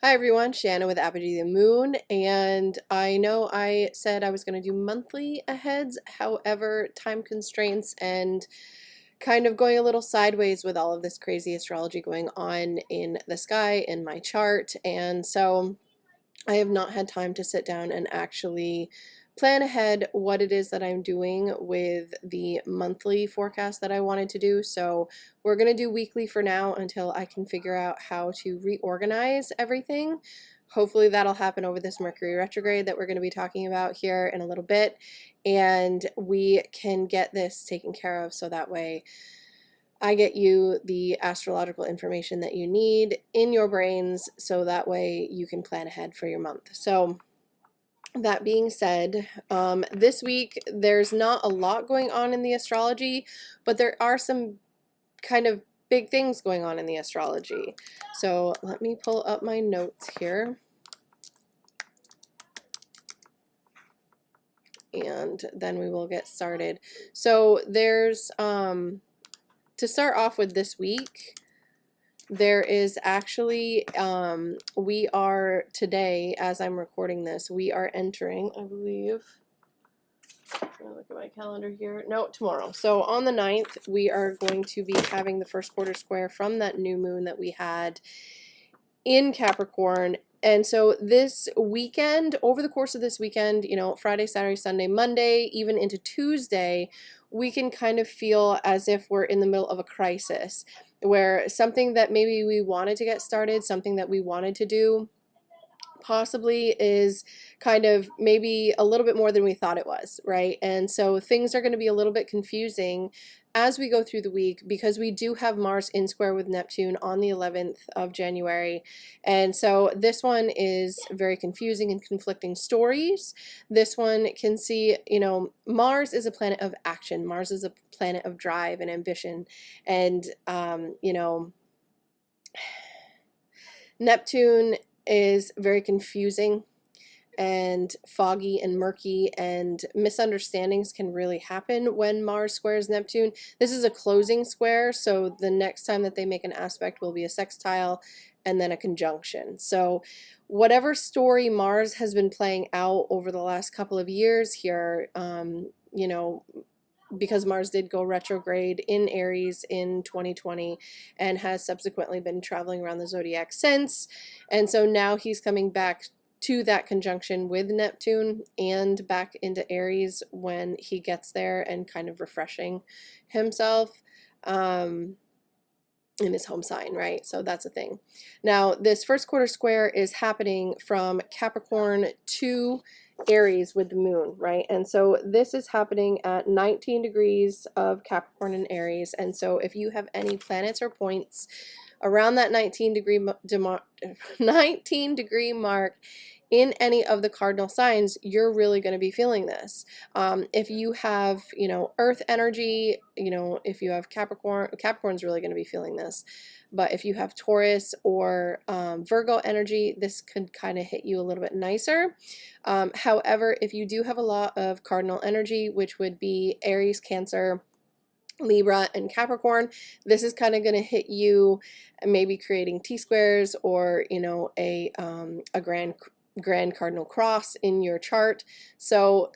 Hi everyone, Shanna with Apogee of the Moon, and I know I said I was going to do monthly aheads, however, time constraints and kind of going a little sideways with all of this crazy astrology going on in the sky in my chart, and so I have not had time to sit down and actually plan ahead what it is that I'm doing with the monthly forecast that I wanted to do. So we're going to do weekly for now until I can figure out how to reorganize everything. Hopefully that'll happen over this Mercury retrograde that we're going to be talking about here in a little bit, and we can get this taken care of so that way I get you the astrological information that you need in your brains so that way you can plan ahead for your month. So that being said, this week there's not a lot going on in the astrology, but there are some kind of big things going on in the astrology. So let me pull up my notes here. And then we will get started. So there's to start off with this week, there is actually, we are today, as I'm recording this, we are entering, I believe, I'm gonna look at my calendar here. No, tomorrow. So on the 9th, we are going to be having the first quarter square from that new moon that we had in Capricorn. And so this weekend, over the course of this weekend, you know, Friday, Saturday, Sunday, Monday, even into Tuesday, we can kind of feel as if we're in the middle of a crisis where something that maybe we wanted to get started, something that we wanted to do, possibly is kind of maybe a little bit more than we thought it was, right? And so things are going to be a little bit confusing as we go through the week because we do have Mars in square with Neptune on the 11th of January. And so this one is very confusing and conflicting stories. This one can see, you know, Mars is a planet of action. Mars is a planet of drive and ambition. And, you know, Neptune is very confusing and foggy and murky, and misunderstandings can really happen when Mars squares Neptune. This is a closing square, so the next time that they make an aspect will be a sextile and then a conjunction. So whatever story Mars has been playing out over the last couple of years here, you know, because Mars did go retrograde in Aries in 2020 and has subsequently been traveling around the zodiac since. And so now he's coming back to that conjunction with Neptune and back into Aries when he gets there and kind of refreshing himself in his home sign, right? So that's a thing. Now, this first quarter square is happening from Capricorn to Aries with the moon, right? And so this is happening at 19 degrees of Capricorn and Aries. And so if you have any planets or points around that 19 degree mark in any of the cardinal signs, you're really going to be feeling this. If you have, you know, earth energy, you know, if you have Capricorn's really going to be feeling this. But if you have Taurus or Virgo energy, this could kind of hit you a little bit nicer. However, if you do have a lot of cardinal energy, which would be Aries, Cancer, Libra, and Capricorn, this is kind of going to hit you, maybe creating T-squares or, you know, a grand cardinal cross in your chart. So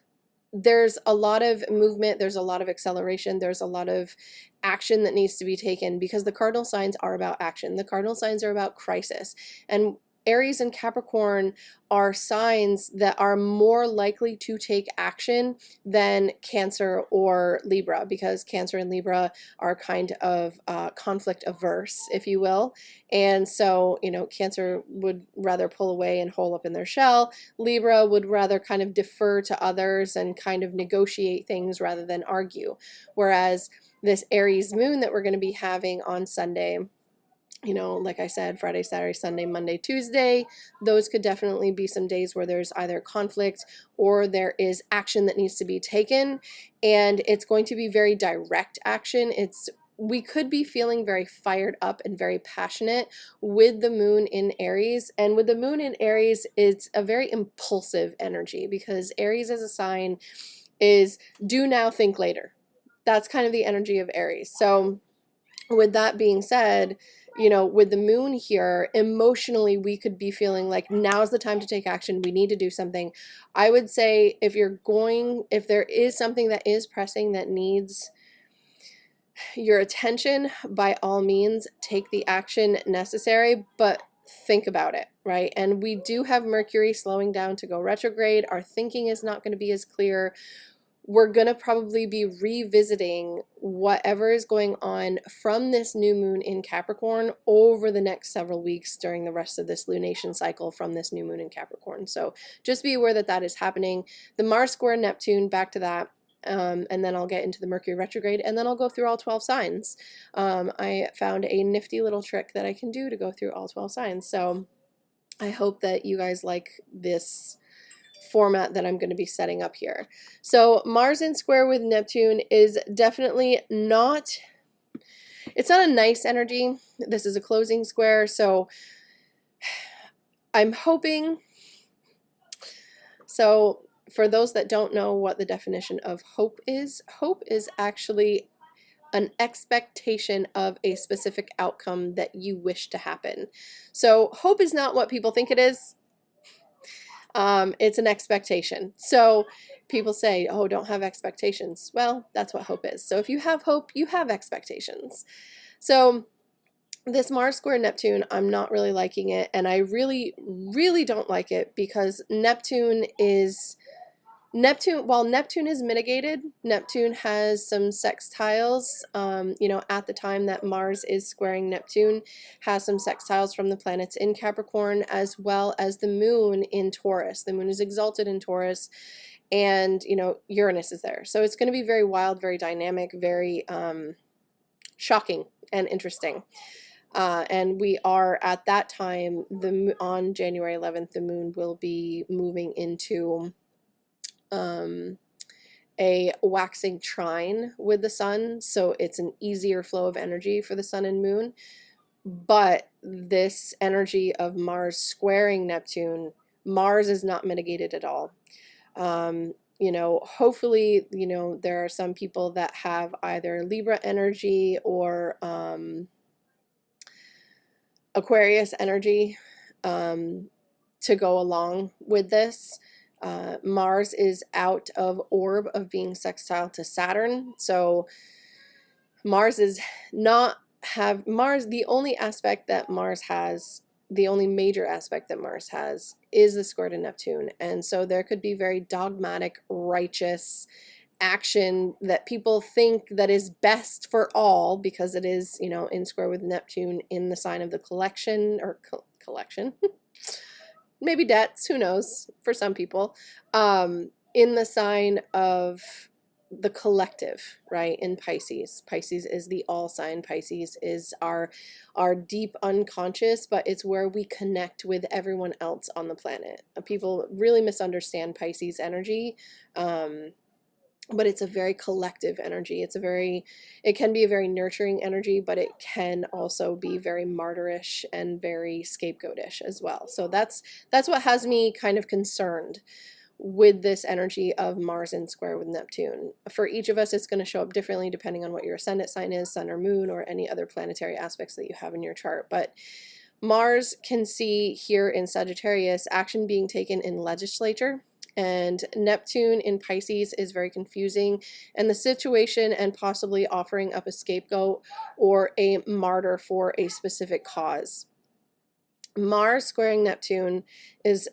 there's a lot of movement, there's a lot of acceleration, there's a lot of action that needs to be taken because the cardinal signs are about action. The cardinal signs are about crisis. And Aries and Capricorn are signs that are more likely to take action than Cancer or Libra, because Cancer and Libra are kind of conflict averse, if you will. And so, you know, Cancer would rather pull away and hole up in their shell. Libra would rather kind of defer to others and kind of negotiate things rather than argue. Whereas this Aries moon that we're going to be having on Sunday, you know, like I said, Friday, Saturday, Sunday, Monday, Tuesday, those could definitely be some days where there's either conflict or there is action that needs to be taken. And it's going to be very direct action. We could be feeling very fired up and very passionate with the moon in Aries. And with the moon in Aries, it's a very impulsive energy because Aries as a sign is do now, think later. That's kind of the energy of Aries. So with that being said, you know, with the moon here, emotionally, we could be feeling like now's the time to take action. We need to do something. I would say if there is something that is pressing that needs your attention, by all means, take the action necessary, but think about it, right? And we do have Mercury slowing down to go retrograde. Our thinking is not going to be as clear. We're going to probably be revisiting whatever is going on from this new moon in Capricorn over the next several weeks during the rest of this lunation cycle from this new moon in Capricorn. So just be aware that that is happening. The Mars square Neptune, back to that. And then I'll get into the Mercury retrograde, and then I'll go through all 12 signs. I found a nifty little trick that I can do to go through all 12 signs. So I hope that you guys like this format that I'm going to be setting up here. So Mars in square with Neptune is definitely not, it's not a nice energy. This is a closing square. So I'm hoping, so for those that don't know what the definition of hope is actually an expectation of a specific outcome that you wish to happen. So hope is not what people think it is. It's an expectation. So people say, oh, don't have expectations. Well, that's what hope is. So if you have hope, you have expectations. So this Mars square Neptune, I'm not really liking it. And I really, really don't like it because while Neptune is mitigated, Neptune has some sextiles, you know, at the time that Mars is squaring Neptune, has some sextiles from the planets in Capricorn, as well as the moon in Taurus. The moon is exalted in Taurus, and, you know, Uranus is there. So it's going to be very wild, very dynamic, very shocking and interesting. And we are at that time, on January 11th, the moon will be moving into a waxing trine with the sun, so it's an easier flow of energy for the sun and moon. But this energy of Mars squaring Neptune, Mars is not mitigated at all. You know, hopefully, you know, there are some people that have either Libra energy or Aquarius energy to go along with this. Mars is out of orb of being sextile to Saturn. So Mars is not have Mars, the only aspect that Mars has, the only major aspect that Mars has is the square to Neptune. And so there could be very dogmatic, righteous action that people think that is best for all because it is, you know, in square with Neptune in the sign of the collection or collection. Maybe debts, who knows, for some people, in the sign of the collective, right, in Pisces. Pisces is the all sign. Pisces is our deep unconscious, but it's where we connect with everyone else on the planet. People really misunderstand Pisces energy, but it's a very collective energy. It can be a very nurturing energy, but it can also be very martyrish and very scapegoatish as well. So that's what has me kind of concerned with this energy of Mars in square with Neptune. For each of us, it's going to show up differently depending on what your ascendant sign is, sun or moon, or any other planetary aspects that you have in your chart. But Mars can see here in Sagittarius action being taken in legislature. And Neptune in Pisces is very confusing, and the situation and possibly offering up a scapegoat or a martyr for a specific cause. Mars squaring Neptune is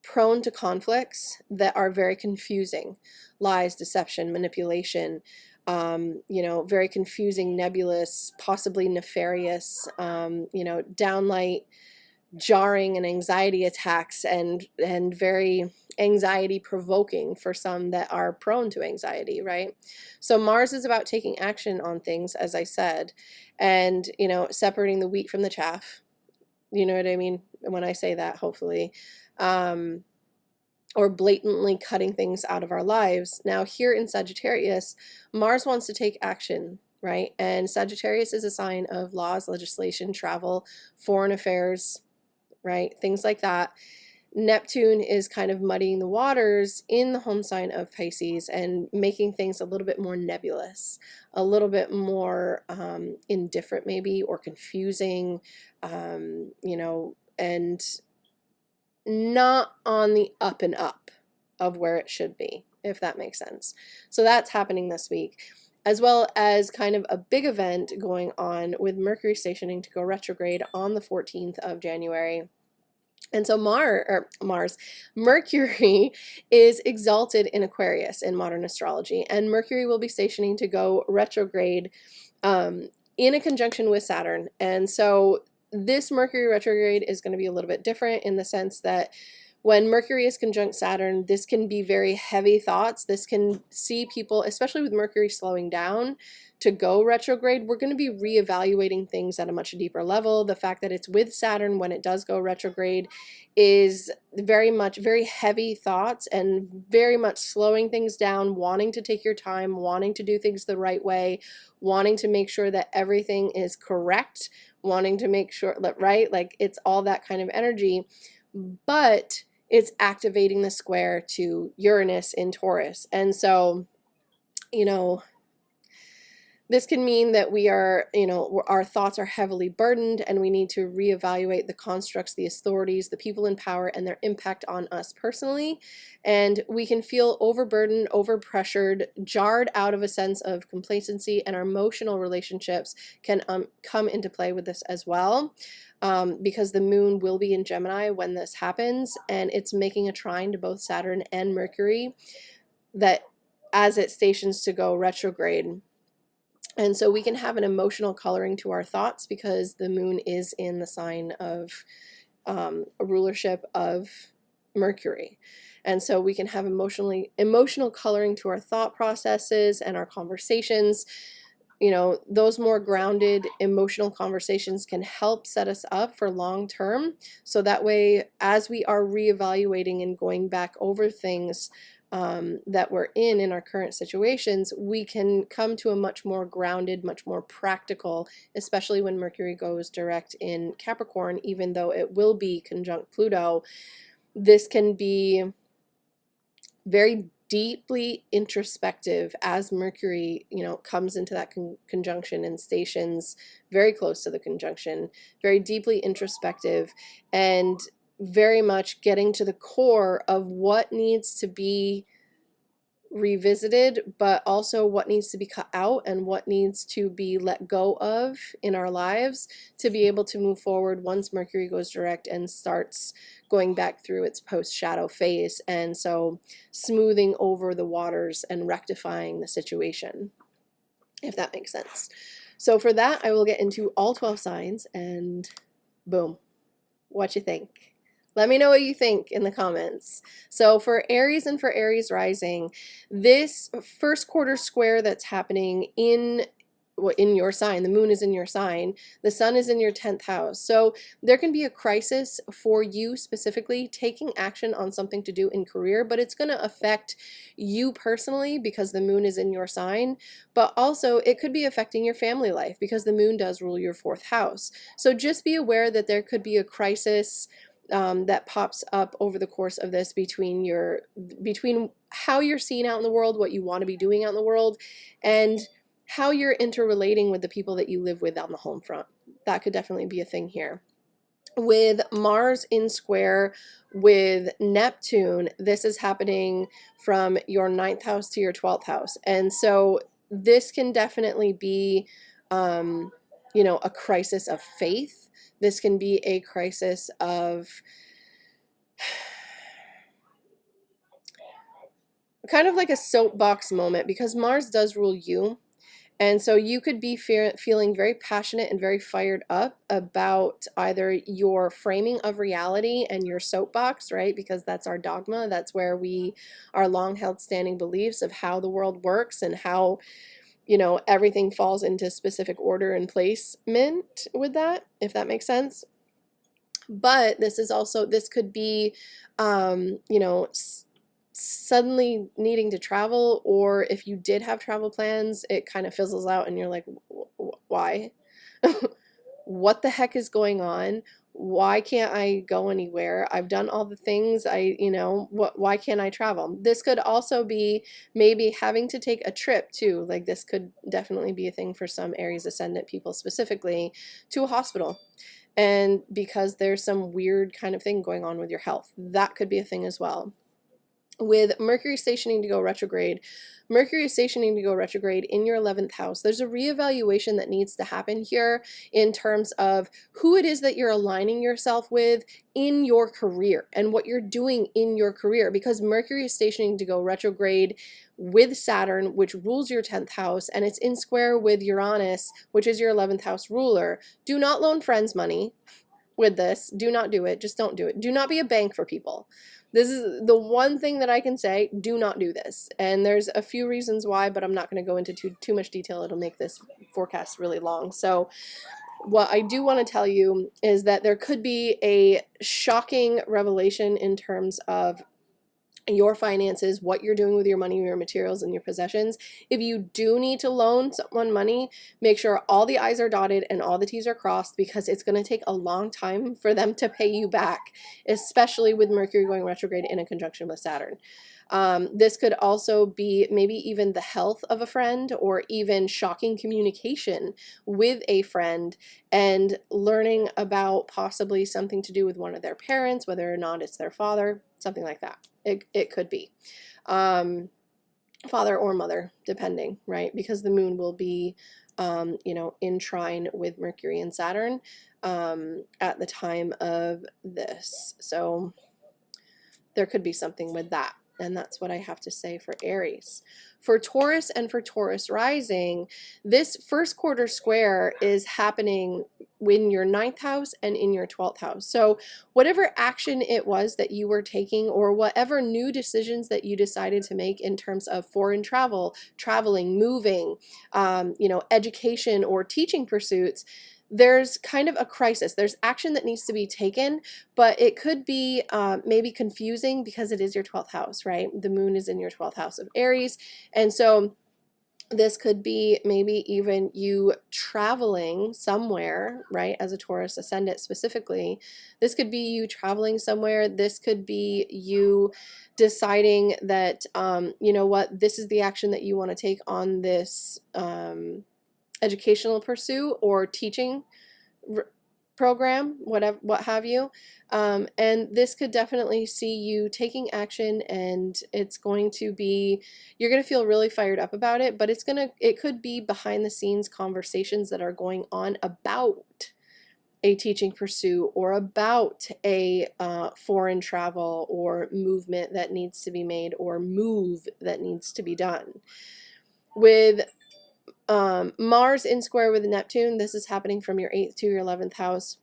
prone to conflicts that are very confusing. Lies, deception, manipulation, you know, very confusing, nebulous, possibly nefarious, you know, downright jarring and anxiety attacks, and very anxiety provoking for some that are prone to anxiety, right? So Mars is about taking action on things, as I said, and, you know, separating the wheat from the chaff. You know what I mean when I say that, hopefully. Or blatantly cutting things out of our lives. Now here in Sagittarius, Mars wants to take action, right? And Sagittarius is a sign of laws, legislation, travel, foreign affairs, right? Things like that. Neptune is kind of muddying the waters in the home sign of Pisces and making things a little bit more nebulous, a little bit more indifferent maybe, or confusing, you know, and not on the up and up of where it should be, if that makes sense. So that's happening this week, as well as kind of a big event going on with Mercury stationing to go retrograde on the 14th of January. And so Mercury is exalted in Aquarius in modern astrology, and Mercury will be stationing to go retrograde in a conjunction with Saturn. And so this Mercury retrograde is going to be a little bit different in the sense that when Mercury is conjunct Saturn, this can be very heavy thoughts. This can see people, especially with Mercury slowing down to go retrograde, we're going to be reevaluating things at a much deeper level. The fact that it's with Saturn when it does go retrograde is very heavy thoughts and very much slowing things down, wanting to take your time, wanting to do things the right way, wanting to make sure that everything is correct, wanting to make sure that, right? Like it's all that kind of energy, but it's activating the square to Uranus in Taurus. And so, you know, this can mean that we are, you know, our thoughts are heavily burdened and we need to reevaluate the constructs, the authorities, the people in power and their impact on us personally. And we can feel overburdened, overpressured, jarred out of a sense of complacency, and our emotional relationships can come into play with this as well. Because the moon will be in Gemini when this happens, and it's making a trine to both Saturn and Mercury that as it stations to go retrograde. And so we can have an emotional coloring to our thoughts because the moon is in the sign of a rulership of Mercury. And so we can have emotional coloring to our thought processes and our conversations. You know, those more grounded emotional conversations can help set us up for long term. So that way, as we are reevaluating and going back over things that we're in our current situations, we can come to a much more grounded, much more practical, especially when Mercury goes direct in Capricorn, even though it will be conjunct Pluto. This can be very deeply introspective as Mercury, you know, comes into that conjunction and stations very close to the conjunction, very deeply introspective and very much getting to the core of what needs to be revisited, but also what needs to be cut out and what needs to be let go of in our lives to be able to move forward once Mercury goes direct and starts going back through its post-shadow phase. And so smoothing over the waters and rectifying the situation, if that makes sense. So for that, I will get into all 12 signs and boom, what you think. Let me know what you think in the comments. So for Aries and for Aries rising, this first quarter square that's happening in your sign, the moon is in your sign, the sun is in your 10th house. So there can be a crisis for you specifically taking action on something to do in career, but it's going to affect you personally because the moon is in your sign, but also it could be affecting your family life because the moon does rule your 4th house. So just be aware that there could be a crisis that pops up over the course of this between how you're seen out in the world, what you want to be doing out in the world, and how you're interrelating with the people that you live with on the home front. That could definitely be a thing here. With Mars in square with Neptune, this is happening from your 9th house to your 12th house. And so this can definitely be, you know, a crisis of faith. This can be a crisis of kind of like a soapbox moment because Mars does rule you. And so you could be feeling very passionate and very fired up about either your framing of reality and your soapbox, right? Because that's our dogma. That's where our long held standing beliefs of how the world works and how, you know, everything falls into specific order and placement with that, if that makes sense. But this could be, you know, suddenly needing to travel, or if you did have travel plans, it kind of fizzles out and you're like, why? What the heck is going on? why can't I go anywhere? I've done all the things. Why can't I travel? This could also be maybe having to take a trip too. Like this could definitely be a thing for some Aries ascendant people specifically, to a hospital. And because there's some weird kind of thing going on with your health, that could be a thing as well. With Mercury stationing to go retrograde, Mercury is stationing to go retrograde in your 11th house. There's a reevaluation that needs to happen here in terms of who it is that you're aligning yourself with in your career and what you're doing in your career, because Mercury is stationing to go retrograde with Saturn, which rules your 10th house, and it's in square with Uranus, which is your 11th house ruler. Do not loan friends money with this. Do not do it. Just don't do it. Do not be a bank for people. This is the one thing that I can say. Do not do this. And there's a few reasons why, but I'm not going to go into too much detail. It'll make this forecast really long. So what I do want to tell you is that there could be a shocking revelation in terms of your finances, what you're doing with your money, your materials, and your possessions. If you do need to loan someone money, make sure all the I's are dotted and all the T's are crossed, because it's going to take a long time for them to pay you back, especially with Mercury going retrograde in a conjunction with Saturn. This could also be maybe even the health of a friend, or even shocking communication with a friend and learning about possibly something to do with one of their parents, whether or not it's their father, something like that. It could be father or mother, depending, right? Because the moon will be in trine with Mercury and Saturn at the time of this. So there could be something with that. And that's what I have to say for Aries. For Taurus and for Taurus rising, this first quarter square is happening in your 9th house and in your 12th house. So whatever action it was that you were taking, or whatever new decisions that you decided to make in terms of foreign travel, traveling, moving, education or teaching pursuits, there's kind of a crisis. There's action that needs to be taken, but it could be maybe confusing because it is your 12th house, right? The moon is in your 12th house of Aries. And so this could be maybe even you traveling somewhere, right? As a Taurus ascendant specifically, this could be you traveling somewhere. This could be you deciding that, this is the action that you want to take on this educational pursuit or teaching program, what have you. And this could definitely see you taking action, and it's going to be, you're going to feel really fired up about it, but it could be behind the scenes conversations that are going on about a teaching pursuit, or about a foreign travel or movement that needs to be made, or move that needs to be done. With Mars in square with Neptune, this is happening from your 8th to your 11th house.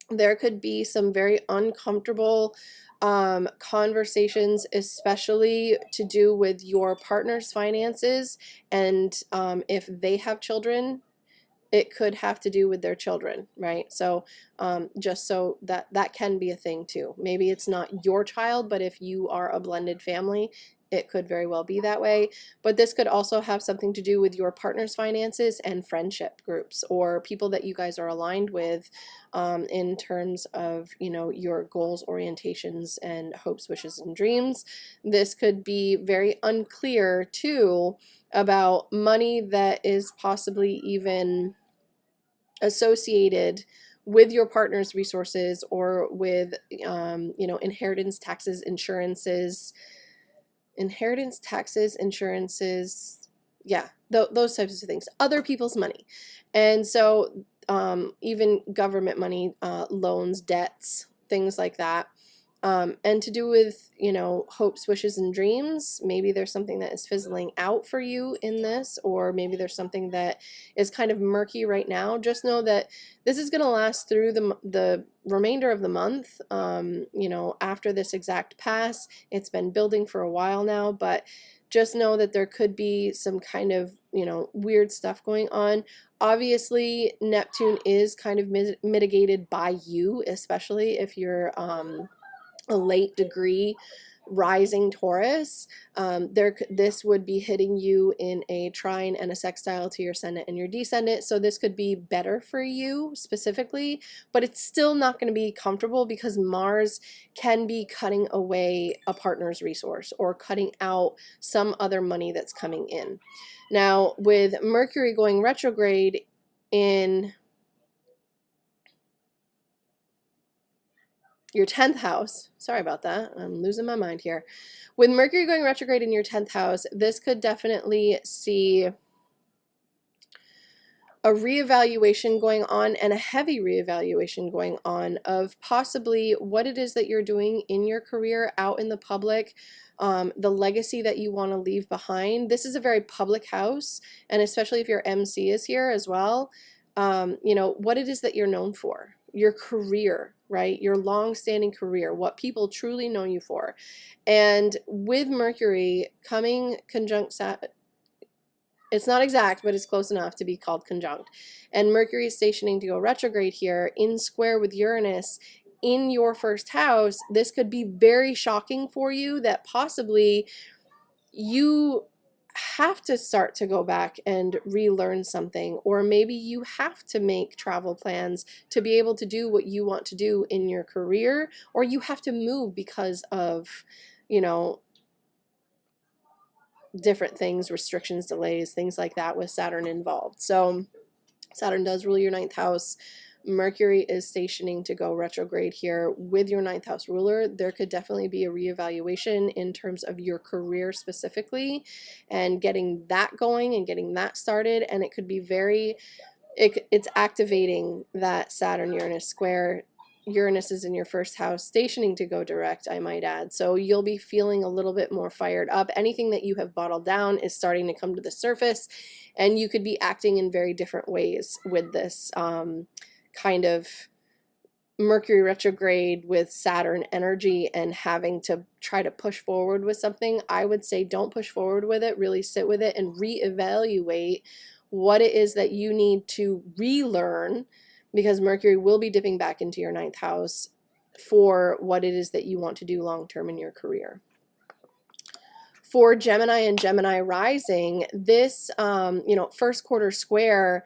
There could be some very uncomfortable conversations, especially to do with your partner's finances, and if they have children, it could have to do with their children, right? So just so that can be a thing too. Maybe it's not your child, but if you are a blended family, it could very well be that way. But this could also have something to do with your partner's finances and friendship groups, or people that you guys are aligned with in terms of, your goals, orientations, and hopes, wishes, and dreams. This could be very unclear too about money that is possibly even associated with your partner's resources, or with, inheritance taxes, insurances, yeah, those types of things, other people's money. And so even government money, loans, debts, things like that. And to do with, hopes, wishes, and dreams. Maybe there's something that is fizzling out for you in this, or maybe there's something that is kind of murky right now. Just know that this is going to last through the remainder of the month. After this exact pass, it's been building for a while now, but just know that there could be some kind of, weird stuff going on. Obviously, Neptune is kind of mitigated by you, especially if you're a late degree rising Taurus, this would be hitting you in a trine and a sextile to your ascendant and your descendant. So this could be better for you specifically, but it's still not going to be comfortable because Mars can be cutting away a partner's resource or cutting out some other money that's coming in. Now, with Mercury going retrograde in your 10th house, sorry about that, I'm losing my mind here. With Mercury going retrograde in your 10th house, this could definitely see a reevaluation going on, and a heavy reevaluation going on of possibly what it is that you're doing in your career out in the public, the legacy that you want to leave behind. This is a very public house, and especially if your MC is here as well, you know, what it is that you're known for, your career, right? Your long-standing career, what people truly know you for. And with Mercury coming conjunct Saturn, it's not exact, but it's close enough to be called conjunct. And Mercury is stationing to go retrograde here in square with Uranus in your first house. This could be very shocking for you, that possibly you have to start to go back and relearn something, or maybe you have to make travel plans to be able to do what you want to do in your career, or you have to move because of, you know, different things, restrictions, delays, things like that with Saturn involved. So Saturn does rule your 9th house. Mercury is stationing to go retrograde here with your 9th house ruler. There could definitely be a reevaluation in terms of your career specifically, and getting that going and getting that started. And it could be it's activating that Saturn-Uranus square. Uranus is in your first house, stationing to go direct, I might add. So you'll be feeling a little bit more fired up. Anything that you have bottled down is starting to come to the surface, and you could be acting in very different ways with this kind of Mercury retrograde with Saturn energy and having to try to push forward with something. I would say don't push forward with it. Really sit with it and reevaluate what it is that you need to relearn, because Mercury will be dipping back into your 9th house for what it is that you want to do long term in your career. For Gemini and Gemini rising, this first quarter square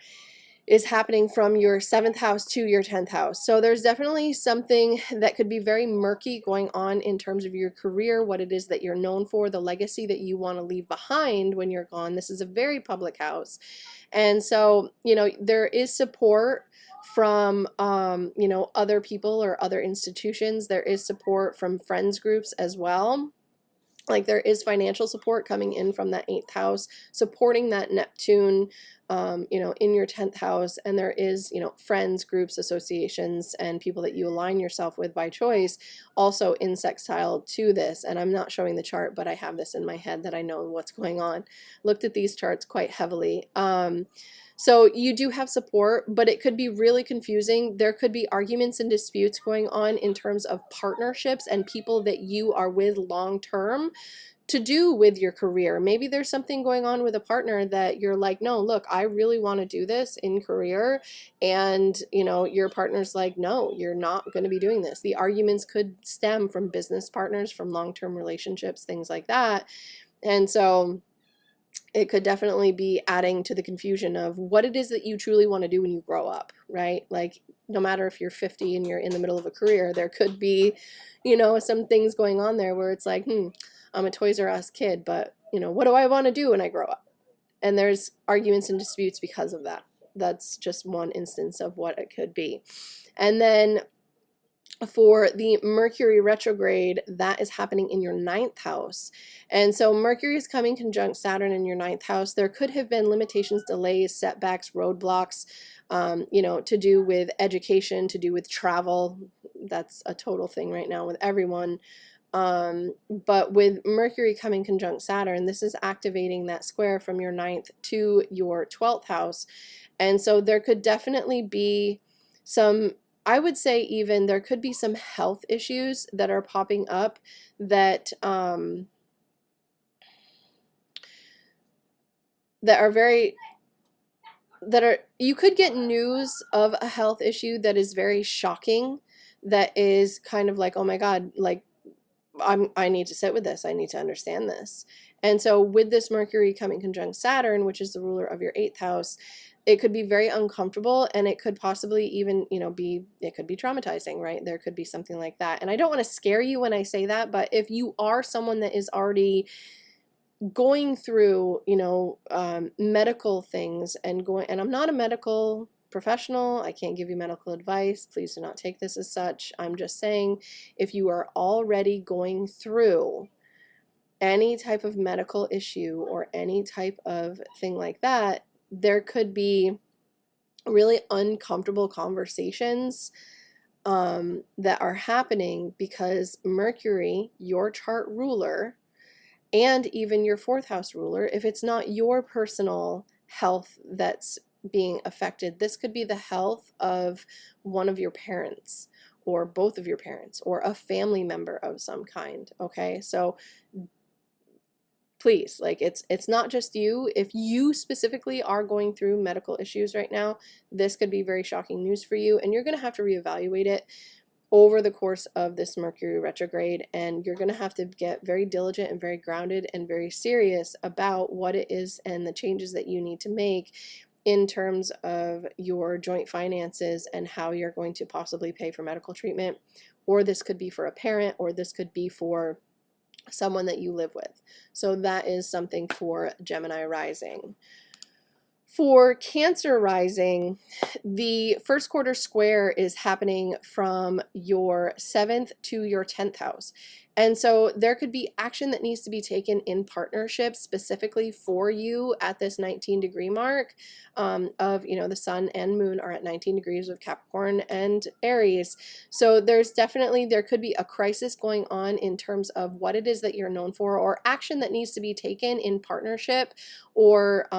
is happening from your 7th house to your 10th house. So there's definitely something that could be very murky going on in terms of your career, what it is that you're known for, the legacy that you want to leave behind when you're gone. This is a very public house. And so, you know, there is support from, other people or other institutions. There is support from friends groups as well. Like there is financial support coming in from that 8th house, supporting that Neptune, in your 10th house. And there is, friends, groups, associations, and people that you align yourself with by choice also in sextile to this. And I'm not showing the chart, but I have this in my head that I know what's going on. Looked at these charts quite heavily. So you do have support, but it could be really confusing. There could be arguments and disputes going on in terms of partnerships and people that you are with long term to do with your career. Maybe there's something going on with a partner that you're like, no, look, I really want to do this in career. And, your partner's like, no, you're not going to be doing this. The arguments could stem from business partners, from long-term relationships, things like that. And so it could definitely be adding to the confusion of what it is that you truly want to do when you grow up, right? Like, no matter if you're 50 and you're in the middle of a career, there could be, some things going on there where it's like, I'm a Toys R Us kid, but, what do I want to do when I grow up? And there's arguments and disputes because of that. That's just one instance of what it could be. And then for the Mercury retrograde, that is happening in your 9th house. And so Mercury is coming conjunct Saturn in your 9th house. There could have been limitations, delays, setbacks, roadblocks, to do with education, to do with travel. That's a total thing right now with everyone. But with Mercury coming conjunct Saturn, this is activating that square from your 9th to your 12th house. And so there could definitely be some, I would say even there could be some health issues that are popping up that you could get news of a health issue that is very shocking, that is kind of like, oh my God, like, I need to sit with this. I need to understand this. And so with this Mercury coming conjunct Saturn, which is the ruler of your 8th house, it could be very uncomfortable, and it could possibly even, it could be traumatizing, right? There could be something like that. And I don't want to scare you when I say that, but if you are someone that is already going through, medical things and I'm not a medical professional, I can't give you medical advice. Please do not take this as such. I'm just saying, if you are already going through any type of medical issue or any type of thing like that, there could be really uncomfortable conversations that are happening because Mercury, your chart ruler, and even your 4th house ruler, if it's not your personal health that's being affected, this could be the health of one of your parents or both of your parents or a family member of some kind. Okay, so please, like, it's not just you. If you specifically are going through medical issues right now, this could be very shocking news for you, and you're going to have to reevaluate it over the course of this Mercury retrograde, and you're going to have to get very diligent and very grounded and very serious about what it is and the changes that you need to make in terms of your joint finances and how you're going to possibly pay for medical treatment. Or this could be for a parent, or this could be for someone that you live with. So that is something for Gemini rising. For Cancer rising, the first quarter square is happening from your 7th to your 10th house. And so there could be action that needs to be taken in partnership specifically for you at this 19-degree mark of, the sun and moon are at 19 degrees of Capricorn and Aries. So there could be a crisis going on in terms of what it is that you're known for, or action that needs to be taken in partnership, or,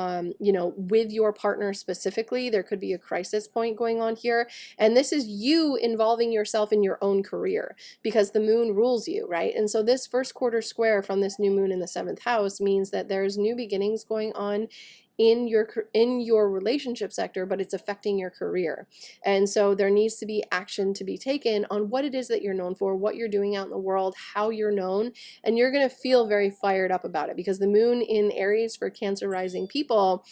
with your partner specifically. There could be a crisis point going on here. And this is you involving yourself in your own career because the moon rules you, right? And so this first quarter square from this new moon in the 7th house means that there's new beginnings going on in your relationship sector, but it's affecting your career. And so there needs to be action to be taken on what it is that you're known for, what you're doing out in the world, how you're known, and you're going to feel very fired up about it because the moon in Aries for Cancer rising people,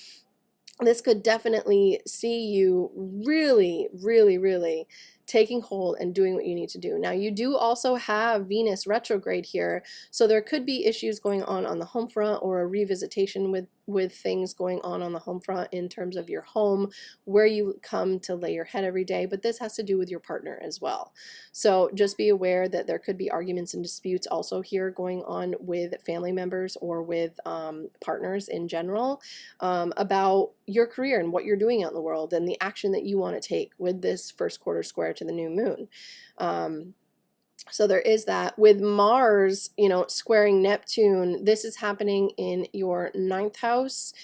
this could definitely see you really, really, really taking hold and doing what you need to do. Now, you do also have Venus retrograde here, so there could be issues going on the home front, or a revisitation with things going on the home front in terms of your home, where you come to lay your head every day, but this has to do with your partner as well. So just be aware that there could be arguments and disputes also here going on with family members or with partners in general about your career and what you're doing out in the world and the action that you want to take with this first quarter square to the new moon. So there is that. With Mars, squaring Neptune, this is happening in your 9th house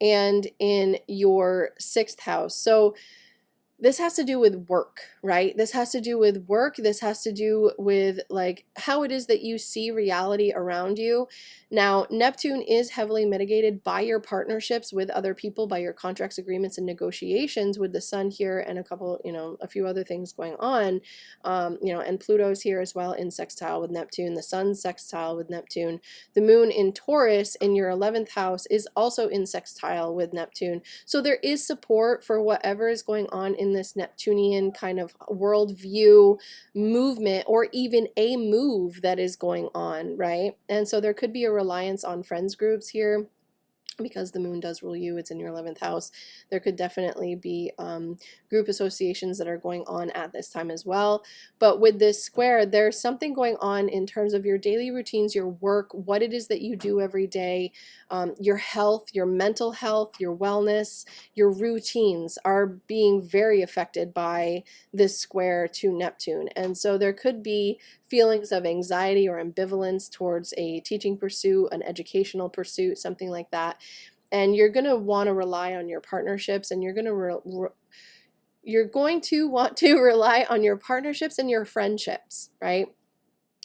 and in your 6th house. So this has to do with work, right? This has to do with work. This has to do with like how it is that you see reality around you. Now, Neptune is heavily mitigated by your partnerships with other people, by your contracts, agreements, and negotiations with the sun here and a few other things going on. And Pluto's here as well in sextile with Neptune. The sun's sextile with Neptune. The moon in Taurus in your 11th house is also in sextile with Neptune. So there is support for whatever is going on in this Neptunian kind of worldview movement, or even a move that is going on, right? And so there could be a reliance on friends groups here. Because the moon does rule you, it's in your 11th house. There could definitely be group associations that are going on at this time as well. But with this square, there's something going on in terms of your daily routines, your work, what it is that you do every day, your health, your mental health, your wellness, your routines are being very affected by this square to Neptune. And so there could be feelings of anxiety or ambivalence towards a teaching pursuit, an educational pursuit, something like that. And you're going to want to rely on your partnerships, and you're going to want to rely on your partnerships and your friendships, right?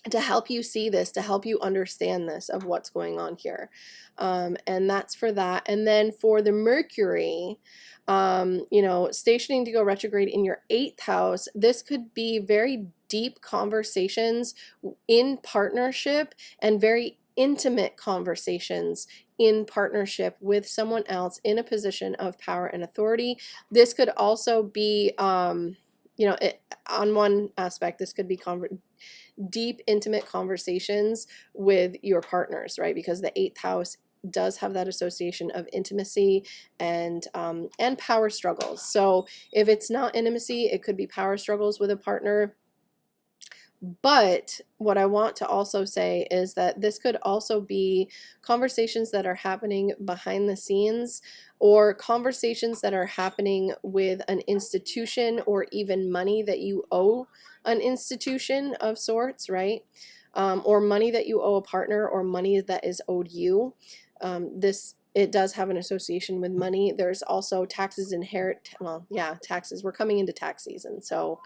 To help you see this, to help you understand this of what's going on here. And that's for that. And then for the Mercury, stationing to go retrograde in your 8th house, this could be very deep conversations in partnership and very intimate conversations in partnership with someone else in a position of power and authority. This could also be, you know, on one aspect, this could be deep, intimate conversations with your partners, right? Because the 8th house does have that association of intimacy and power struggles. So if it's not intimacy, it could be power struggles with a partner. But what I want to also say is that this could also be conversations that are happening behind the scenes, or conversations that are happening with an institution, or even money that you owe an institution of sorts, right? Or money that you owe a partner, or money that is owed you. It does have an association with money. There's also taxes, taxes. We're coming into tax season, so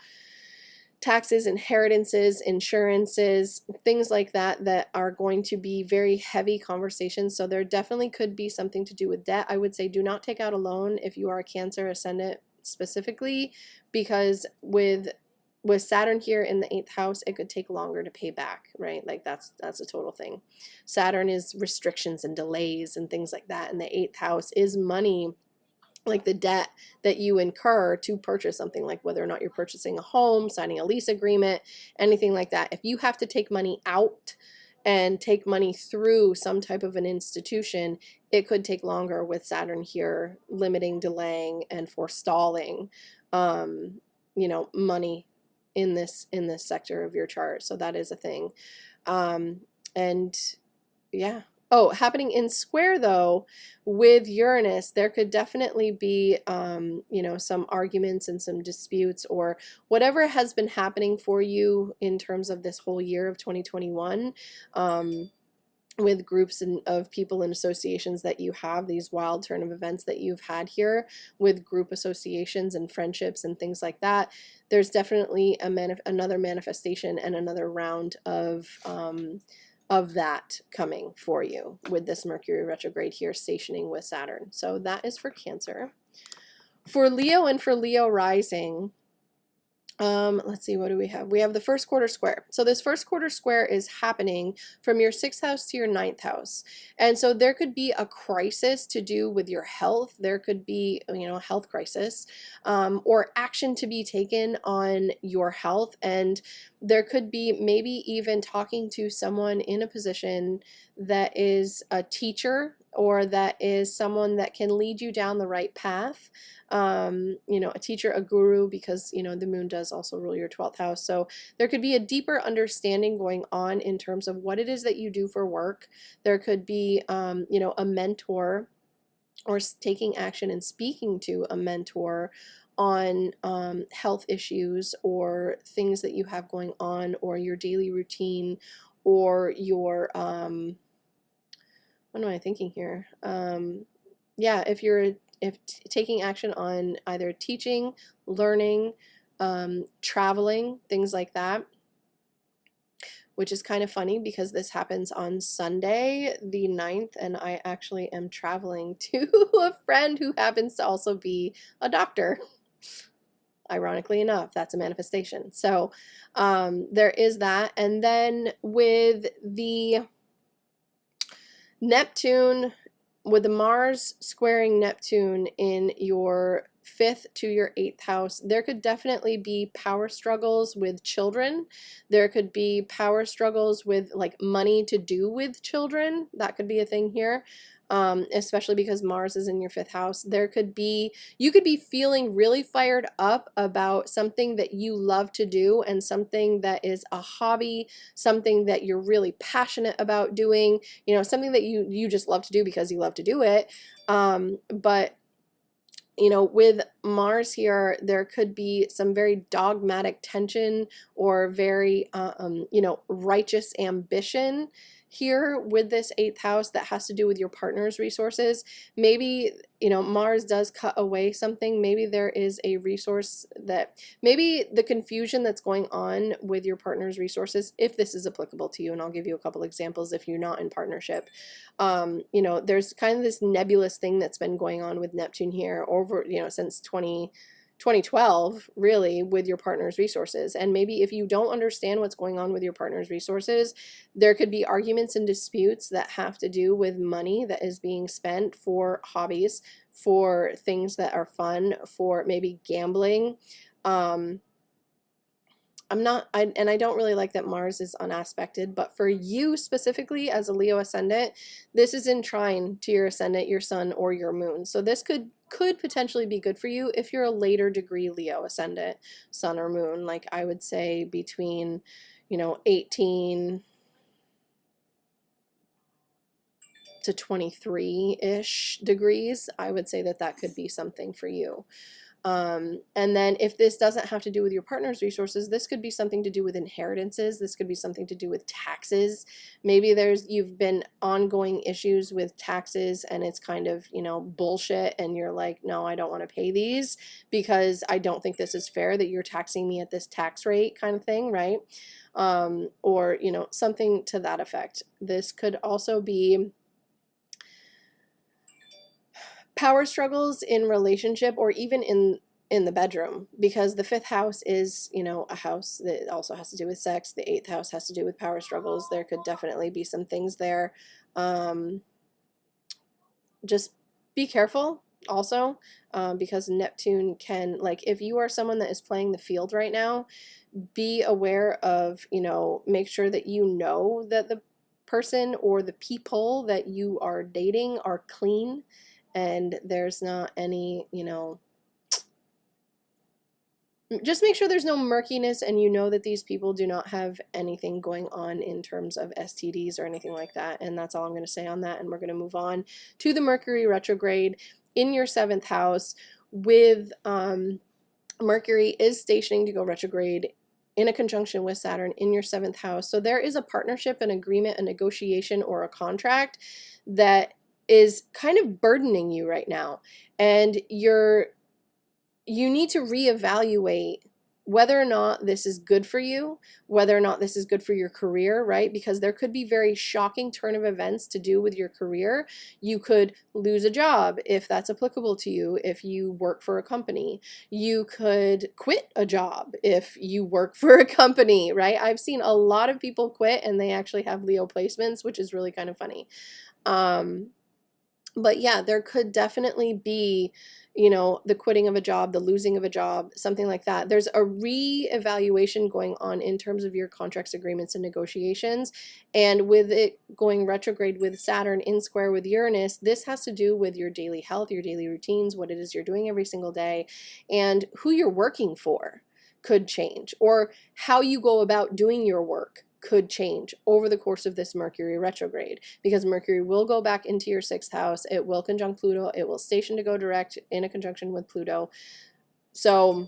taxes, inheritances, insurances, things like that, that are going to be very heavy conversations. So there definitely could be something to do with debt. I would say do not take out a loan if you are a Cancer ascendant specifically, because with Saturn here in the 8th house, it could take longer to pay back, right? Like that's a total thing. Saturn is restrictions and delays and things like that. And the 8th house is money, like the debt that you incur to purchase something, like whether or not you're purchasing a home, signing a lease agreement, anything like that. If you have to take money out and take money through some type of an institution, it could take longer with Saturn here, limiting, delaying, and forestalling, you know, money in this sector of your chart. So that is a thing. And yeah. Oh, happening in square though with Uranus, there could definitely be, you know, some arguments and some disputes, or whatever has been happening for you in terms of this whole year of 2021, with groups of people and associations that you have, these wild turn of events that you've had here with group associations and friendships and things like that. There's definitely another manifestation and another round of that coming for you with this Mercury retrograde here stationing with Saturn. So that is for Cancer. For Leo and for Leo rising, let's see, what do we have? We have the first quarter square. So this first quarter square is happening from your 6th house to your 9th house. And so there could be a crisis to do with your health. There could be, you know, a health crisis, or action to be taken on your health. And there could be maybe even talking to someone in a position that is a teacher, or that is someone that can lead you down the right path. You know, a teacher, a guru, because, you know, the moon does also rule your 12th house. So there could be a deeper understanding going on in terms of what it is that you do for work. There could be, you know, a mentor, or taking action and speaking to a mentor on health issues, or things that you have going on, or your daily routine, or your, what am I thinking here? Yeah, if taking action on either teaching, learning, traveling, things like that, which is kind of funny because this happens on Sunday, the 9th, and I actually am traveling to a friend who happens to also be a doctor. Ironically enough, that's a manifestation. So there is that. And then with the Neptune, with the Mars squaring Neptune in your 5th to your 8th house, there could definitely be power struggles with children. There could be power struggles with like money to do with children. That could be a thing here. Especially because Mars is in your 5th house. You could be feeling really fired up about something that you love to do, and something that is a hobby, something that you're really passionate about doing, you know, something that you just love to do because you love to do it. But you know, with Mars here, there could be some very dogmatic tension, or very, you know, righteous ambition here with this 8th house that has to do with your partner's resources. Maybe, you know, Mars does cut away something. Maybe there is a resource that, maybe the confusion that's going on with your partner's resources, if this is applicable to you, and I'll give you a couple examples if you're not in partnership. You know, there's kind of this nebulous thing that's been going on with Neptune here over, you know, since 2012, really, with your partner's resources. And maybe if you don't understand what's going on with your partner's resources, there could be arguments and disputes that have to do with money that is being spent for hobbies, for things that are fun, for maybe gambling. I don't really like that Mars is unaspected, but for you specifically as a Leo ascendant, this is in trine to your ascendant, your sun, or your moon. So this could potentially be good for you if you're a later degree Leo ascendant, sun, or moon. Like I would say between, 18 to 23-ish degrees, I would say that could be something for you. And then if this doesn't have to do with your partner's resources, this could be something to do with inheritances. This could be something to do with taxes. Maybe you've been ongoing issues with taxes and it's kind of, bullshit. And you're like, no, I don't want to pay these because I don't think this is fair that you're taxing me at this tax rate kind of thing, right? Or, something to that effect. This could also be power struggles in relationship or even in the bedroom, because the 5th house is, a house that also has to do with sex. The 8th house has to do with power struggles. There could definitely be some things there. Just be careful also, because Neptune can, like, if you are someone that is playing the field right now, be aware of, make sure that that the person or the people that you are dating are clean and there's not any, just make sure there's no murkiness and that these people do not have anything going on in terms of STDs or anything like that. And that's all I'm going to say on that. And we're going to move on to the Mercury retrograde in your 7th house with Mercury is stationing to go retrograde in a conjunction with Saturn in your 7th house. So there is a partnership, an agreement, a negotiation, or a contract that is kind of burdening you right now, and you need to reevaluate whether or not this is good for you, whether or not this is good for your career, right? Because there could be very shocking turn of events to do with your career. You could lose a job if that's applicable to you, if you work for a company. You could quit a job if you work for a company, right? I've seen a lot of people quit and they actually have Leo placements, which is really kind of funny. But yeah, there could definitely be, the quitting of a job, the losing of a job, something like that. There's a re-evaluation going on in terms of your contracts, agreements, and negotiations. And with it going retrograde with Saturn in square with Uranus, this has to do with your daily health, your daily routines, what it is you're doing every single day, and who you're working for could change, or how you go about doing your work could change over the course of this Mercury retrograde, because Mercury will go back into your 6th house. It will conjunct Pluto. It will station to go direct in a conjunction with Pluto. So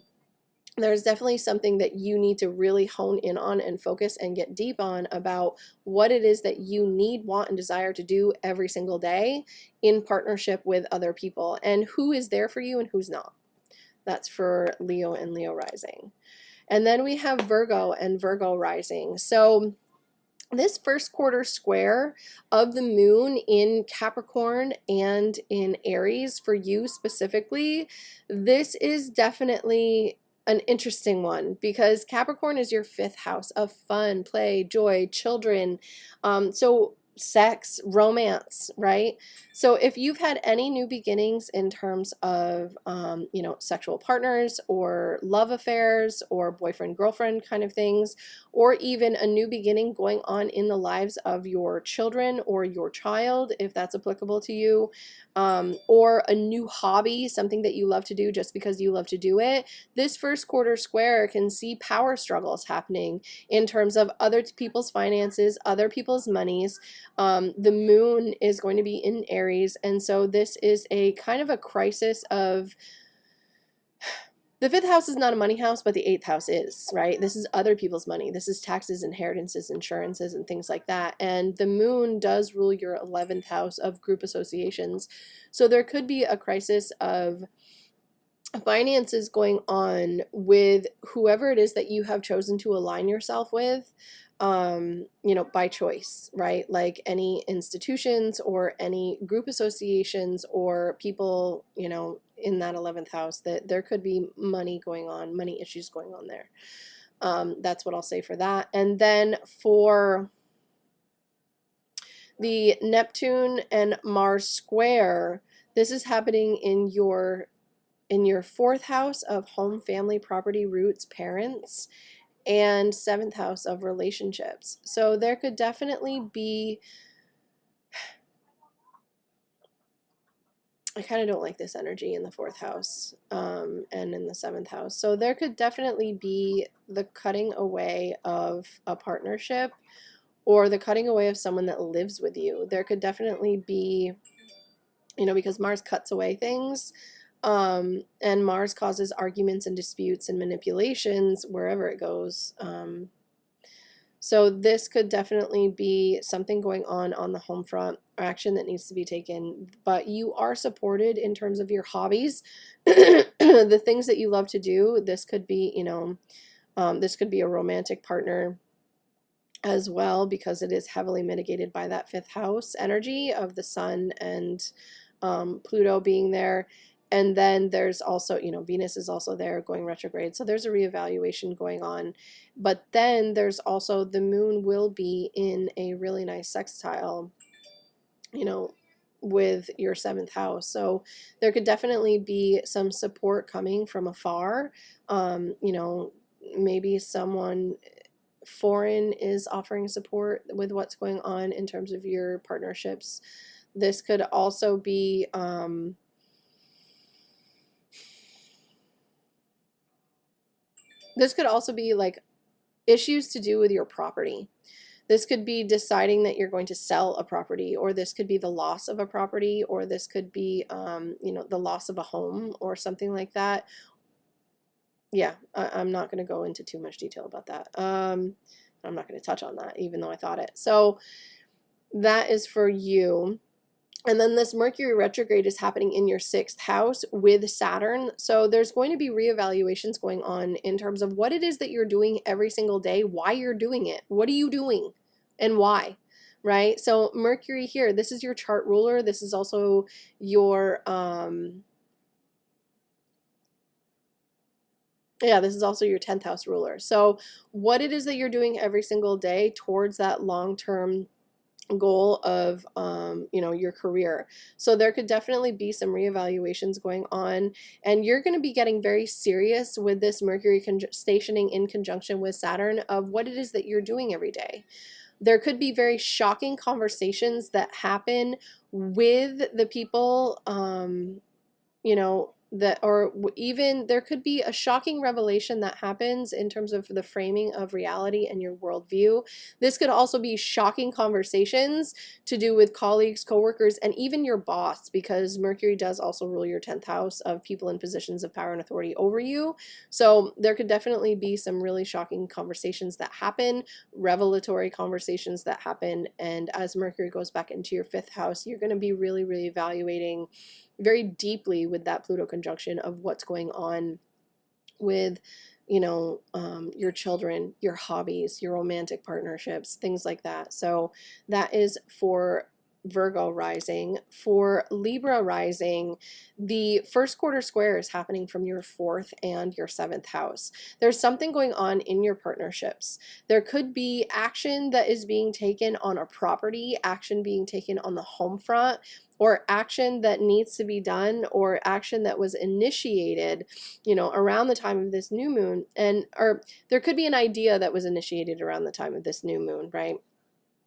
there's definitely something that you need to really hone in on and focus and get deep on about what it is that you need, want, and desire to do every single day in partnership with other people, and who is there for you and who's not. That's for Leo and Leo rising. And then we have Virgo and Virgo rising. So this first quarter square of the moon in Capricorn and in Aries for you specifically, this is definitely an interesting one, because Capricorn is your 5th house of fun, play, joy, children. So sex, romance, right? So if you've had any new beginnings in terms of, sexual partners or love affairs or boyfriend, girlfriend kind of things, or even a new beginning going on in the lives of your children or your child, if that's applicable to you, or a new hobby, something that you love to do just because you love to do it, this first quarter square can see power struggles happening in terms of other people's finances, other people's monies. The moon is going to be in Aries, and so this is a kind of a crisis of, the 5th house is not a money house, but the 8th house is, right? This is other people's money. This is taxes, inheritances, insurances, and things like that. And the moon does rule your 11th house of group associations. So there could be a crisis of finances going on with whoever it is that you have chosen to align yourself with, by choice, right? Like any institutions or any group associations or people, in that 11th house, that there could be money going on, money issues going on there. That's what I'll say for that. And then for the Neptune and Mars square, this is happening in your 4th house of home, family, property, roots, parents, and 7th house of relationships. So there could definitely be, I kind of don't like this energy in the 4th house and in the 7th house. So there could definitely be the cutting away of a partnership, or the cutting away of someone that lives with you. There could definitely be, because Mars cuts away things, and Mars causes arguments and disputes and manipulations wherever it goes. So this could definitely be something going on the home front, or action that needs to be taken. But you are supported in terms of your hobbies, the things that you love to do. This could be, this could be a romantic partner as well, because it is heavily mitigated by that 5th house energy of the sun and Pluto being there. And then there's also, Venus is also there going retrograde. So there's a reevaluation going on. But then there's also the moon will be in a really nice sextile, with your 7th house. So there could definitely be some support coming from afar. Maybe someone foreign is offering support with what's going on in terms of your partnerships. This could also be like issues to do with your property. This could be deciding that you're going to sell a property, or this could be the loss of a property, or this could be the loss of a home or something like that. Yeah, I'm not going to go into too much detail about that. I'm not going to touch on that, even though I thought it. So that is for you. And then this Mercury retrograde is happening in your 6th house with Saturn. So there's going to be reevaluations going on in terms of what it is that you're doing every single day, why you're doing it, what are you doing, and why, right? So Mercury here, this is your chart ruler. This is also your, this is also your 10th house ruler. So what it is that you're doing every single day towards that long-term goal of your career. So there could definitely be some reevaluations going on, and you're going to be getting very serious with this Mercury stationing in conjunction with Saturn of what it is that you're doing every day. There could be very shocking conversations that happen with the people even there could be a shocking revelation that happens in terms of the framing of reality and your worldview. This could also be shocking conversations to do with colleagues, coworkers, and even your boss, because Mercury does also rule your 10th house of people in positions of power and authority over you. So there could definitely be some really shocking conversations that happen, revelatory conversations that happen. And as Mercury goes back into your 5th house, you're going to be really, really evaluating very deeply with that Pluto conjunction of what's going on with, your children, your hobbies, your romantic partnerships, things like that. So that is for Virgo rising. For Libra rising, the first quarter square is happening from your 4th and your 7th house. There's something going on in your partnerships. There could be action that is being taken on a property, action being taken on the home front, or action that needs to be done, or action that was initiated, around the time of this new moon. Or there could be an idea that was initiated around the time of this new moon, right?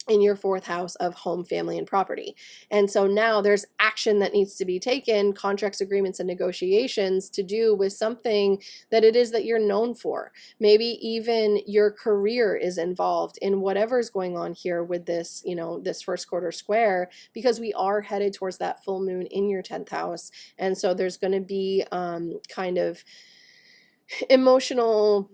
In your 4th house of home, family, and property. And so now there's action that needs to be taken, contracts, agreements, and negotiations to do with something that it is that you're known for. Maybe even your career is involved in whatever's going on here with this, this first quarter square, because we are headed towards that full moon in your 10th house. And so there's going to be kind of emotional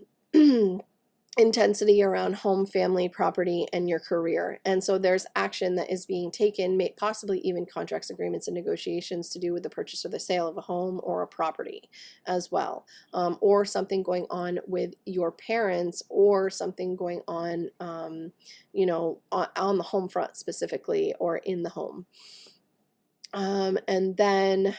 intensity around home, family, property, and your career. And so there's action that is being taken, possibly even contracts, agreements, and negotiations to do with the purchase or the sale of a home or a property as well, or something going on with your parents, or something going on, on the home front specifically, or in the home. And then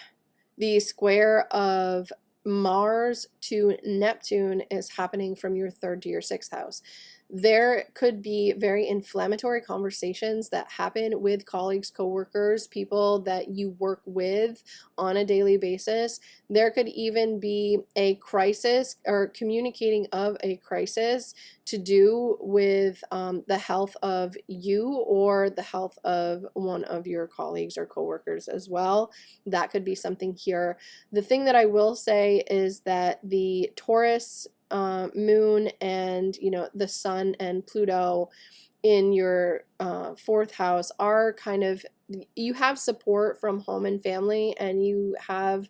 The square of Mars to Neptune is happening from your 3rd to your 6th house. There could be very inflammatory conversations that happen with colleagues, coworkers, people that you work with on a daily basis. There could even be a crisis or communicating of a crisis to do with the health of you or the health of one of your colleagues or coworkers as well. That could be something here. The thing that I will say is that the Taurus moon and the sun and Pluto in your 4th house are kind of, you have support from home and family, and you have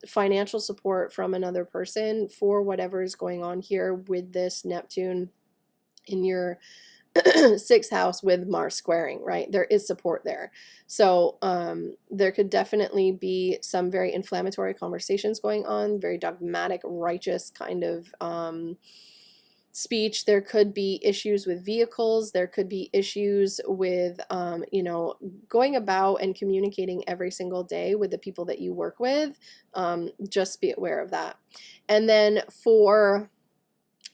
financial support from another person for whatever is going on here with this Neptune in your 6th house with Mars squaring, right? There is support there. So there could definitely be some very inflammatory conversations going on, very dogmatic, righteous kind of speech. There could be issues with vehicles. There could be issues with, going about and communicating every single day with the people that you work with. Just be aware of that. And then for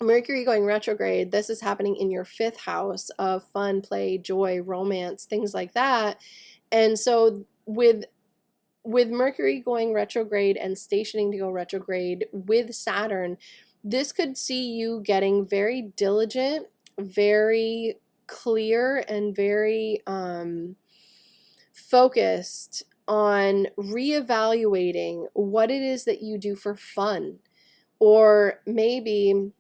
Mercury going retrograde, this is happening in your 5th house of fun, play, joy, romance, things like that. And so with Mercury going retrograde and stationing to go retrograde with Saturn, this could see you getting very diligent, very clear, and very focused on reevaluating what it is that you do for fun, or maybe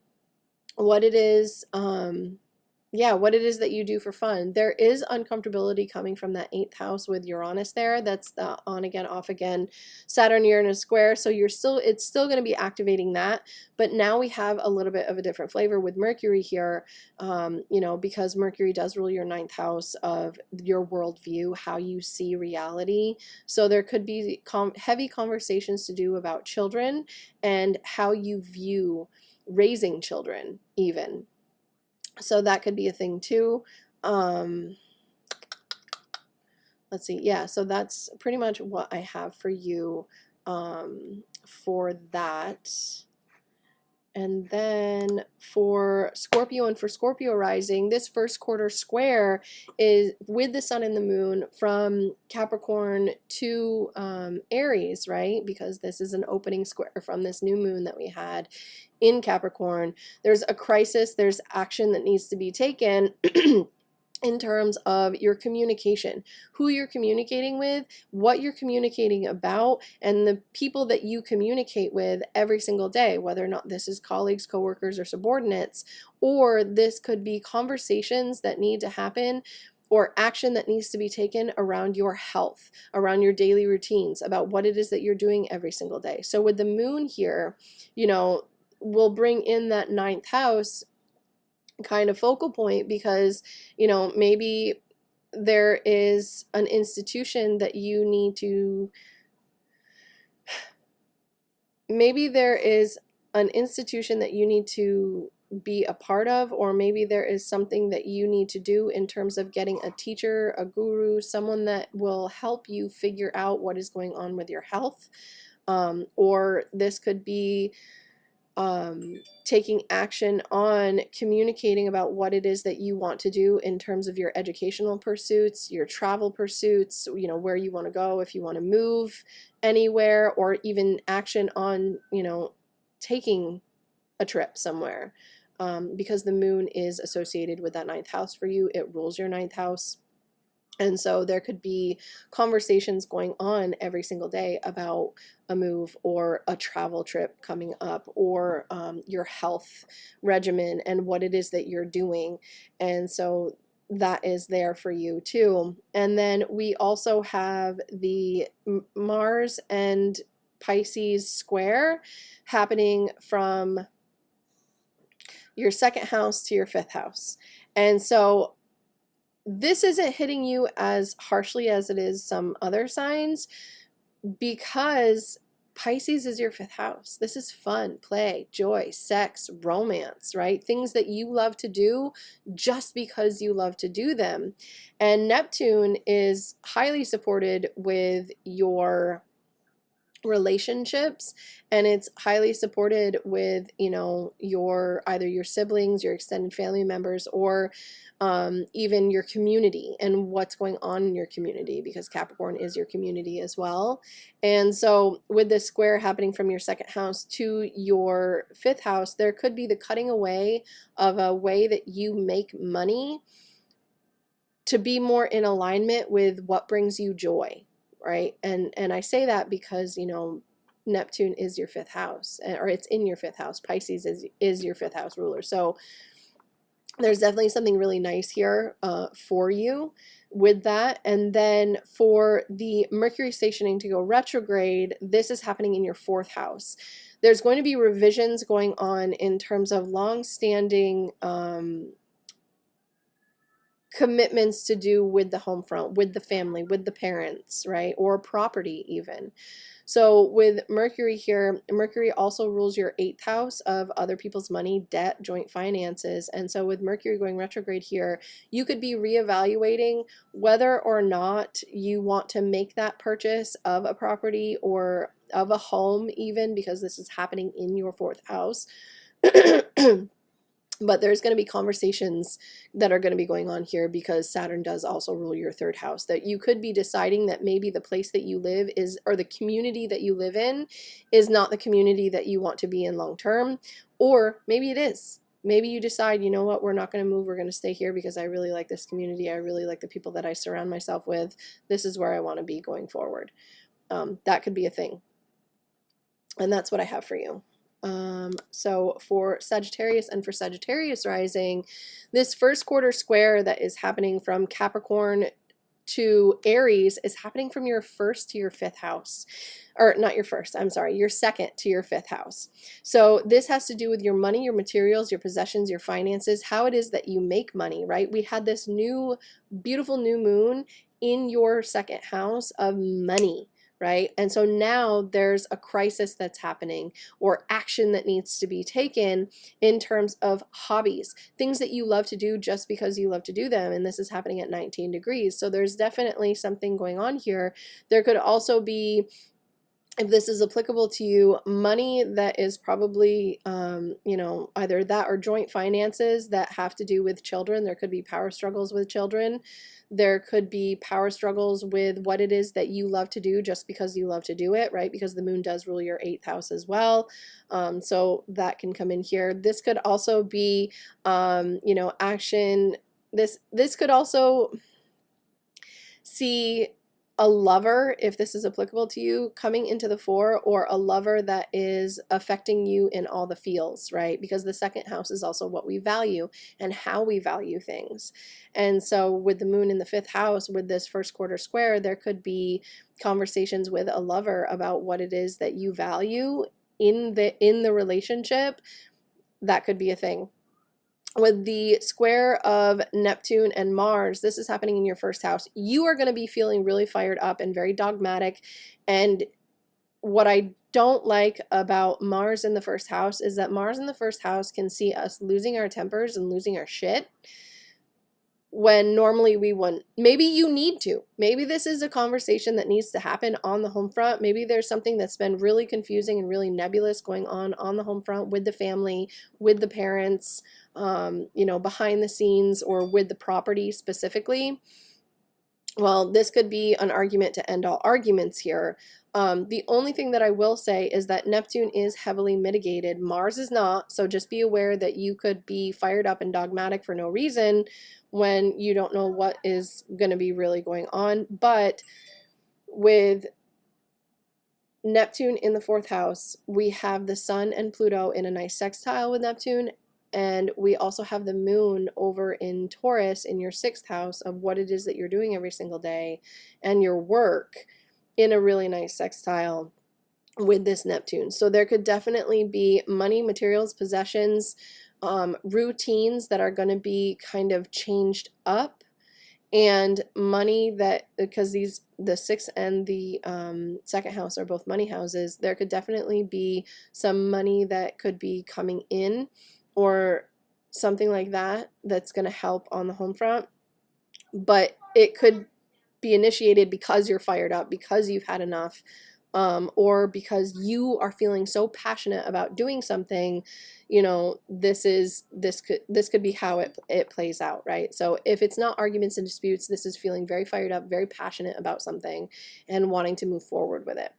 what it is, what it is that you do for fun. There is uncomfortability coming from that 8th house with Uranus there. That's the on again, off again, Saturn Uranus square. So it's still going to be activating that. But now we have a little bit of a different flavor with Mercury here, because Mercury does rule your 9th house of your worldview, how you see reality. So there could be heavy conversations to do about children and how you view raising children even. So that could be a thing too. Let's see. Yeah, so that's pretty much what I have for you for that. And then for Scorpio and for Scorpio rising, this first quarter square is with the sun and the moon from Capricorn to Aries, right? Because this is an opening square from this new moon that we had in Capricorn. There's a crisis, there's action that needs to be taken in terms of your communication, who you're communicating with, what you're communicating about, and the people that you communicate with every single day, whether or not this is colleagues, coworkers, or subordinates, or this could be conversations that need to happen or action that needs to be taken around your health, around your daily routines, about what it is that you're doing every single day. So with the moon here, we'll bring in that 9th house kind of focal point, because maybe there is an institution that you need to be a part of, or maybe there is something that you need to do in terms of getting a teacher, a guru, someone that will help you figure out what is going on with your health, or this could be taking action on communicating about what it is that you want to do in terms of your educational pursuits, your travel pursuits, where you want to go, if you want to move anywhere, or even action on, taking a trip somewhere, because the moon is associated with that 9th house for you. It rules your 9th house. And so there could be conversations going on every single day about a move or a travel trip coming up, or your health regimen and what it is that you're doing. And so that is there for you too. And then we also have the Mars and Pisces square happening from your 2nd house to your 5th house. And so this isn't hitting you as harshly as it is some other signs, because Pisces is your 5th house. This is fun, play, joy, sex, romance, right? Things that you love to do just because you love to do them. And Neptune is highly supported with your relationships, and it's highly supported with, you know, your either your siblings, your extended family members, or even your community and what's going on in your community, because Capricorn is your community as well. And so with this square happening from your second house to your fifth house, there could be the cutting away of a way that you make money to be more in alignment with what brings you joy, right? And I say that because, you know, Neptune is your fifth house, or it's in your fifth house. Pisces is your fifth house ruler. So there's definitely something really nice here for you with that. And then for the Mercury stationing to go retrograde, this is happening in your fourth house. There's going to be revisions going on in terms of long-standing commitments to do with the home front, with the family, with the parents, right? Or property even. So with Mercury here, Mercury also rules your eighth house of other people's money, debt, joint finances. And so with Mercury going retrograde here, you could be reevaluating whether or not you want to make that purchase of a property or of a home even, because this is happening in your fourth house. But there's going to be conversations that are going to be going on here, because Saturn does also rule your third house, that you could be deciding that maybe the place that you live is, or the community that you live in is not the community that you want to be in long term, or maybe it is. Maybe you decide, you know what, we're not going to move, we're going to stay here because I really like this community, I really like the people that I surround myself with, this is where I want to be going forward. That could be a thing. And that's what I have for you. So for Sagittarius and for Sagittarius rising, this first quarter square that is happening from Capricorn to Aries is happening from your first to your fifth house, or not your first, I'm sorry, your second to your fifth house. So this has to do with your money, your materials, your possessions, your finances, how it is that you make money, right? We had this new, beautiful new moon in your second house of money, right? And so now there's a crisis that's happening, or action that needs to be taken in terms of hobbies, things that you love to do just because you love to do them. And this is happening at 19 degrees. So there's definitely something going on here. There could also be, if this is applicable to you, money that is probably, you know, either that or joint finances that have to do with children. There could be power struggles with children. There could be power struggles with what it is that you love to do just because you love to do it, right? Because the moon does rule your eighth house as well. So that can come in here. This could also be, you know, action. This could also see a lover, if this is applicable to you, coming into the fore, or a lover that is affecting you in all the feels, right? Because the second house is also what we value and how we value things. And so with the moon in the fifth house, with this first quarter square, there could be conversations with a lover about what it is that you value in the relationship. That could be a thing. With the square of Neptune and Mars, this is happening in your first house. You are going to be feeling really fired up and very dogmatic. And what I don't like about Mars in the first house is that Mars in the first house can see us losing our tempers and losing our shit when normally we wouldn't. Maybe you need to. Maybe this is a conversation that needs to happen on the home front. Maybe there's something that's been really confusing and really nebulous going on the home front with the family, with the parents, you know, behind the scenes, or with the property specifically. Well, this could be an argument to end all arguments here. The only thing that I will say is that Neptune is heavily mitigated. Mars is not, so just be aware that you could be fired up and dogmatic for no reason when you don't know what is going to be really going on. But with Neptune in the fourth house, we have the Sun and Pluto in a nice sextile with Neptune. And we also have the moon over in Taurus in your sixth house of what it is that you're doing every single day and your work in a really nice sextile with this Neptune. So there could definitely be money, materials, possessions, routines that are going to be kind of changed up, and money that, because the sixth and the second house are both money houses, there could definitely be some money that could be coming in, or something like that, that's going to help on the home front. But it could be initiated because you're fired up, because you've had enough or because you are feeling so passionate about doing something, you know, this could be how it plays out, right? So if it's not arguments and disputes, this is feeling very fired up, very passionate about something and wanting to move forward with it.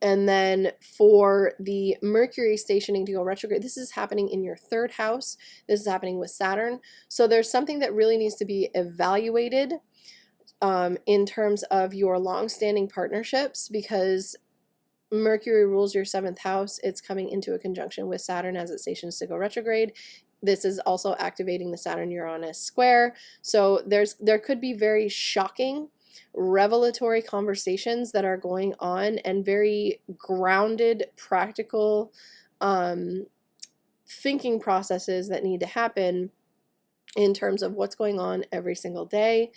And then for the Mercury stationing to go retrograde, this is happening in your third house. This is happening with Saturn. So there's something that really needs to be evaluated in terms of your long-standing partnerships, because Mercury rules your seventh house. It's coming into a conjunction with Saturn as it stations to go retrograde. This is also activating the Saturn-Uranus square. So there could be very shocking, revelatory conversations that are going on, and very grounded, practical thinking processes that need to happen in terms of what's going on every single day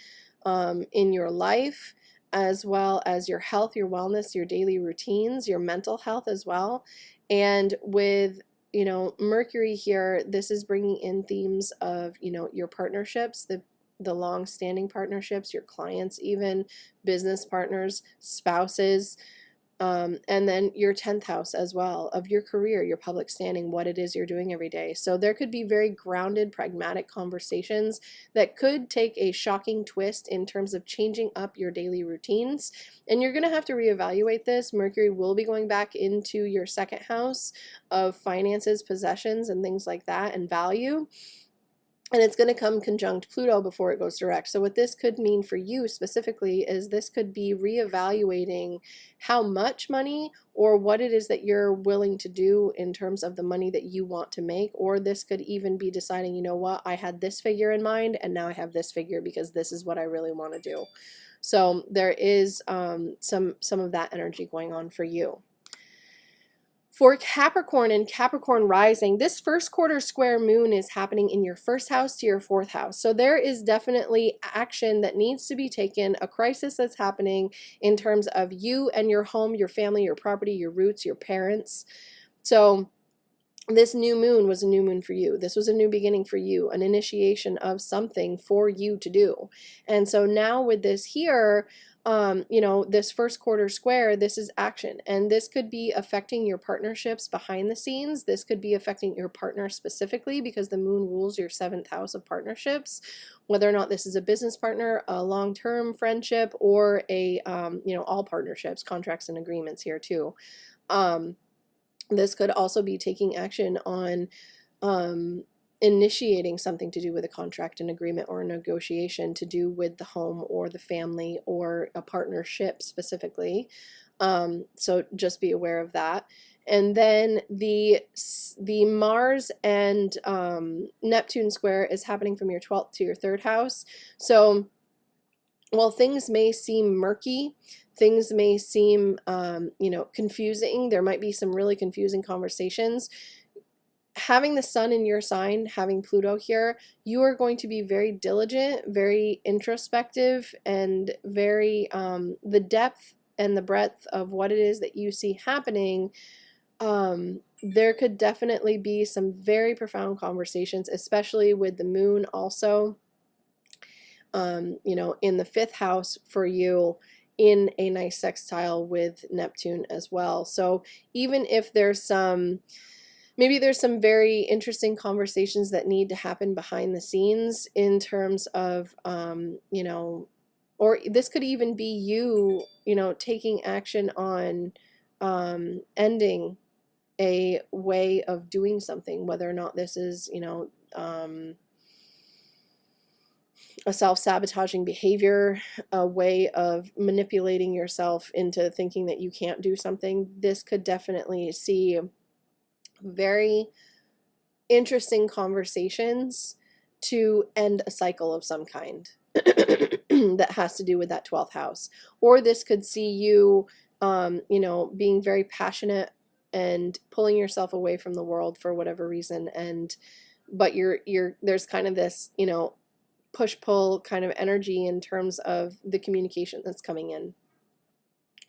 in your life, as well as your health, your wellness, your daily routines, your mental health as well. And with, you know, Mercury here, this is bringing in themes of, you know, your partnerships, the long-standing partnerships, your clients, even business partners, spouses, and then your 10th house as well, of your career, your public standing, what it is you're doing every day. So there could be very grounded, pragmatic conversations that could take a shocking twist in terms of changing up your daily routines. And you're going to have to reevaluate this. Mercury will be going back into your second house of finances, possessions, and things like that, and value. And it's going to come conjunct Pluto before it goes direct. So what this could mean for you specifically is this could be reevaluating how much money or what it is that you're willing to do in terms of the money that you want to make. Or this could even be deciding, you know what, I had this figure in mind and now I have this figure because this is what I really want to do. So there is some of that energy going on for you. For Capricorn and Capricorn rising, this first quarter square moon is happening in your first house to your fourth house. So there is definitely action that needs to be taken, a crisis that's happening in terms of you and your home, your family, your property, your roots, your parents. So this new moon was a new moon for you. This was a new beginning for you, an initiation of something for you to do. And so now with this here, you know, this first quarter square, this is action. And this could be affecting your partnerships behind the scenes. This could be affecting your partner specifically because the moon rules your seventh house of partnerships, whether or not this is a business partner, a long-term friendship, or a, you know, all partnerships, contracts and agreements here too. This could also be taking action on initiating something to do with a contract, an agreement, or a negotiation to do with the home or the family or a partnership specifically. So just be aware of that. And then the Mars and Neptune square is happening from your 12th to your third house. So while things may seem murky, things may seem, you know, confusing, there might be some really confusing conversations. Having the sun in your sign, having Pluto here, you are going to be very diligent, very introspective, and very, the depth and the breadth of what it is that you see happening. There could definitely be some very profound conversations, especially with the moon also, you know, in the fifth house for you, in a nice sextile with Neptune as well. So even if there's some, maybe there's some very interesting conversations that need to happen behind the scenes in terms of, you know, or this could even be you, you know, taking action on ending a way of doing something, whether or not this is, you know, a self-sabotaging behavior, a way of manipulating yourself into thinking that you can't do something. This could definitely see very interesting conversations to end a cycle of some kind that has to do with that 12th house. Or this could see you, you know, being very passionate and pulling yourself away from the world for whatever reason. And, but there's kind of this, you know, push-pull kind of energy in terms of the communication that's coming in.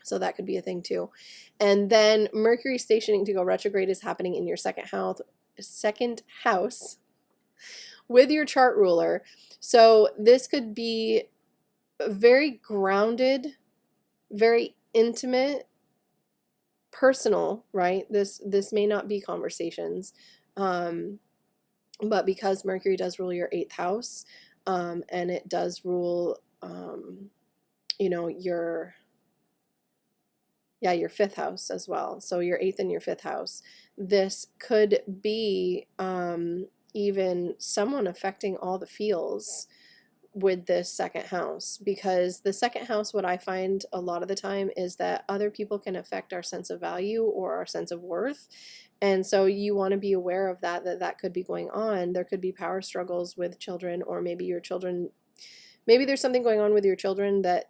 So that could be a thing too. And then Mercury stationing to go retrograde is happening in your second house with your chart ruler. So this could be very grounded, very intimate, personal, right? This may not be conversations, but because Mercury does rule your 8th house, and it does rule, your 5th house as well. So your 8th and your 5th house. This could be even someone affecting all the feels with this second house, because the second house, what I find a lot of the time is that other people can affect our sense of value or our sense of worth. And so you want to be aware of that could be going on. There could be power struggles with children, or maybe your children, maybe there's something going on with your children that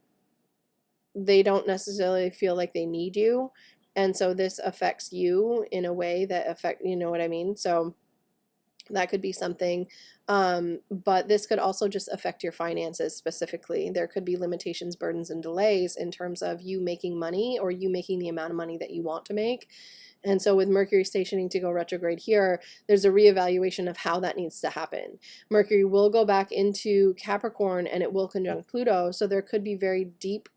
they don't necessarily feel like they need you. And so this affects you in a way that you know what I mean? So that could be something. But this could also just affect your finances specifically. There could be limitations, burdens, and delays in terms of you making money, or you making the amount of money that you want to make. And so with Mercury stationing to go retrograde here, there's a reevaluation of how that needs to happen. Mercury will go back into Capricorn and it will conjunct Pluto. So there could be very deep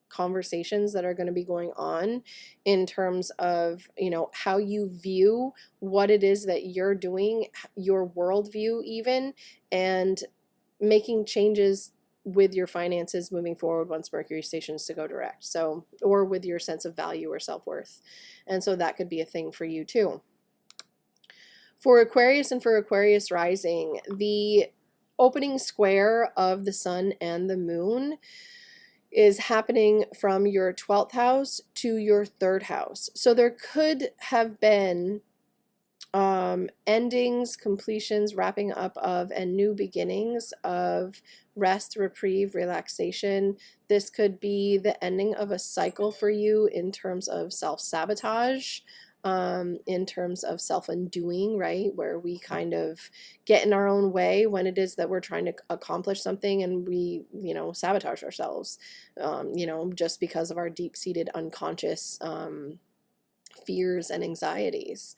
conversations that are going to be going on in terms of, how you view what it is that you're doing, your worldview even, and making changes with your finances moving forward once Mercury stations to go direct. So, or with your sense of value or self-worth. And so that could be a thing for you too. For Aquarius and for Aquarius rising, the opening square of the sun and the moon is happening from your 12th house to your 3rd house. So there could have been endings, completions, wrapping up of, and new beginnings of rest, reprieve, relaxation. This could be the ending of a cycle for you in terms of self-sabotage, in terms of self-undoing, right? Where we kind of get in our own way when it is that we're trying to accomplish something, and we, sabotage ourselves, just because of our deep-seated unconscious fears and anxieties.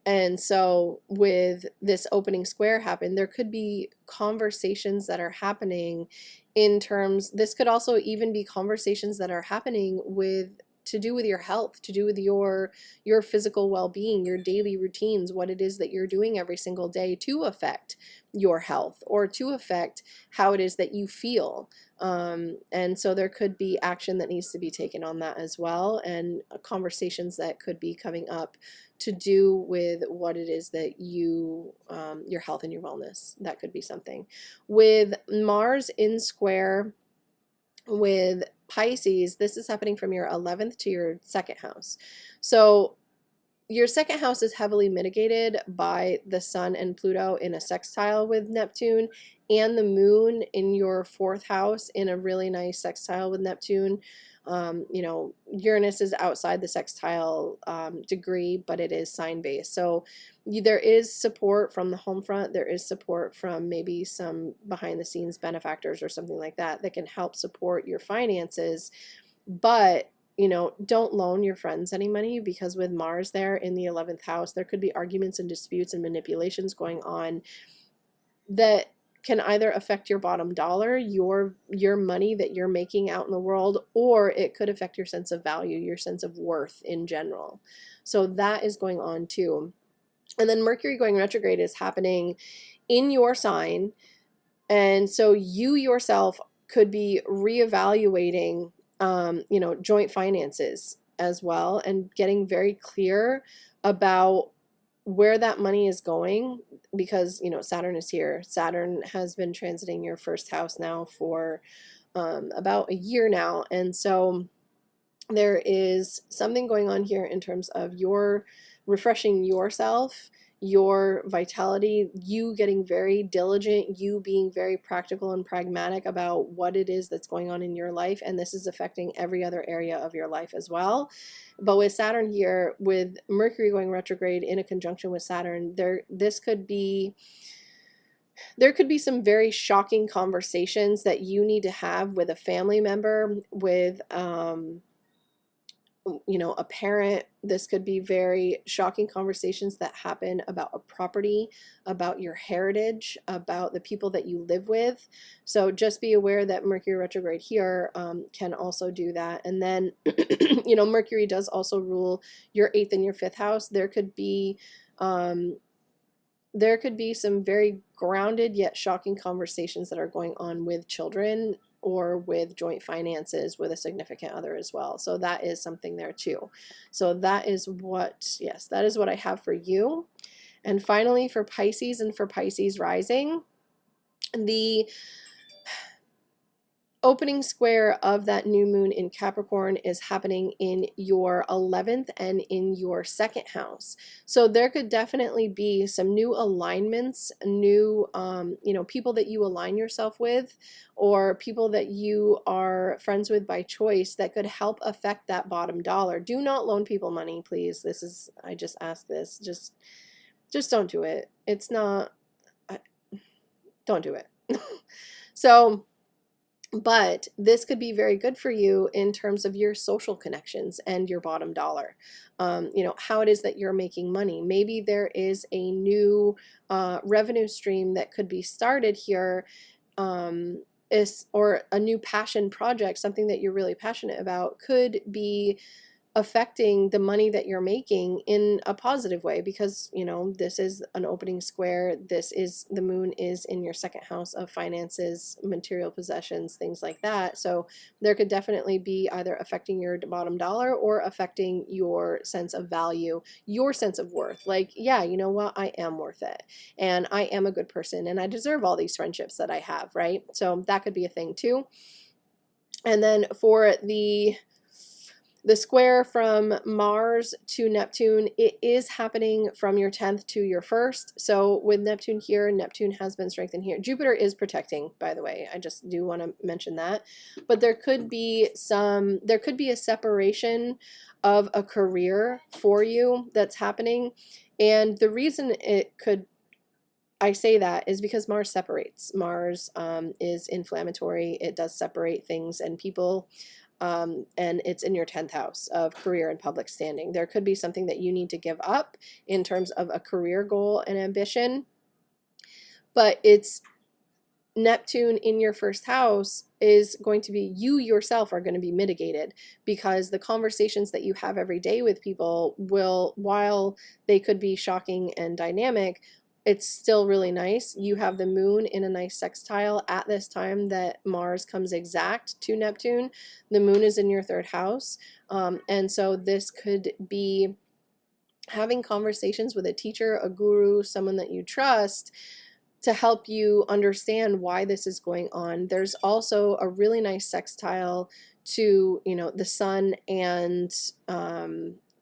And so with this opening square happen, there could be conversations that are happening in terms, this could also even be conversations that are happening to do with your health, to do with your physical well-being, your daily routines, what it is that you're doing every single day to affect your health or to affect how it is that you feel. And so there could be action that needs to be taken on that as well, and conversations that could be coming up to do with what it is that you, your health and your wellness. That could be something. With Mars in square with Pisces, this is happening from your 11th to your 2nd house. So your 2nd house is heavily mitigated by the Sun and Pluto in a sextile with Neptune, and the Moon in your 4th house in a really nice sextile with Neptune. Uranus is outside the sextile degree, but it is sign-based. So there is support from the home front. There is support from maybe some behind-the-scenes benefactors or something like that can help support your finances. But don't loan your friends any money, because with Mars there in the 11th house, there could be arguments and disputes and manipulations going on that can either affect your bottom dollar, your money that you're making out in the world, or it could affect your sense of value, your sense of worth in general. So that is going on too. And then Mercury going retrograde is happening in your sign. And so you yourself could be reevaluating joint finances as well, and getting very clear about where that money is going, because Saturn is here. Saturn has been transiting your 1st house now for about a year now, and so there is something going on here in terms of your refreshing yourself, your vitality, you getting very diligent, you being very practical and pragmatic about what it is that's going on in your life. And this is affecting every other area of your life as well. But with Saturn here, with Mercury going retrograde in a conjunction with Saturn, there could be some very shocking conversations that you need to have with a family member, with you know, a parent. This could be very shocking conversations that happen about a property, about your heritage, about the people that you live with. So just be aware that Mercury retrograde here can also do that. And then, you know, Mercury does also rule your 8th and your 5th house. There could be some very grounded yet shocking conversations that are going on with children or with joint finances with a significant other as well. So that is something there too. So that is what, yes, that is what I have for you. And finally, for Pisces and for Pisces rising, the opening square of that new moon in Capricorn is happening in your 11th and in your 2nd house. So there could definitely be some new alignments, new, you know, people that you align yourself with, or people that you are friends with by choice that could help affect that bottom dollar. Do not loan people money, please. This is, I just ask this, just don't do it. It's not, don't do it. So, but this could be very good for you in terms of your social connections and your bottom dollar. You know, how it is that you're making money. Maybe there is a new revenue stream that could be started here, or a new passion project, something that you're really passionate about, could be affecting the money that you're making in a positive way, because, you know, this is an opening square. This is, the moon is in your 2nd house of finances, material possessions, things like that. So there could definitely be either affecting your bottom dollar or affecting your sense of value, your sense of worth. Like, yeah, you know what? I am worth it, and I am a good person, and I deserve all these friendships that I have, right? So that could be a thing too. And then for the square from Mars to Neptune, it is happening from your 10th to your 1st. So with Neptune here, Neptune has been strengthened here. Jupiter is protecting, by the way. I just do want to mention that. But there could be a separation of a career for you that's happening. And the reason I say that is because Mars separates. Mars is inflammatory. It does separate things and people. And it's in your 10th house of career and public standing. There could be something that you need to give up in terms of a career goal and ambition, but it's Neptune in your 1st house is going to be, you yourself are going to be mitigated, because the conversations that you have every day with people will, while they could be shocking and dynamic, it's still really nice. You have the moon in a nice sextile at this time that Mars comes exact to Neptune. The moon is in your 3rd house. And so this could be having conversations with a teacher, a guru, someone that you trust, to help you understand why this is going on. There's also a really nice sextile to, you know, the sun and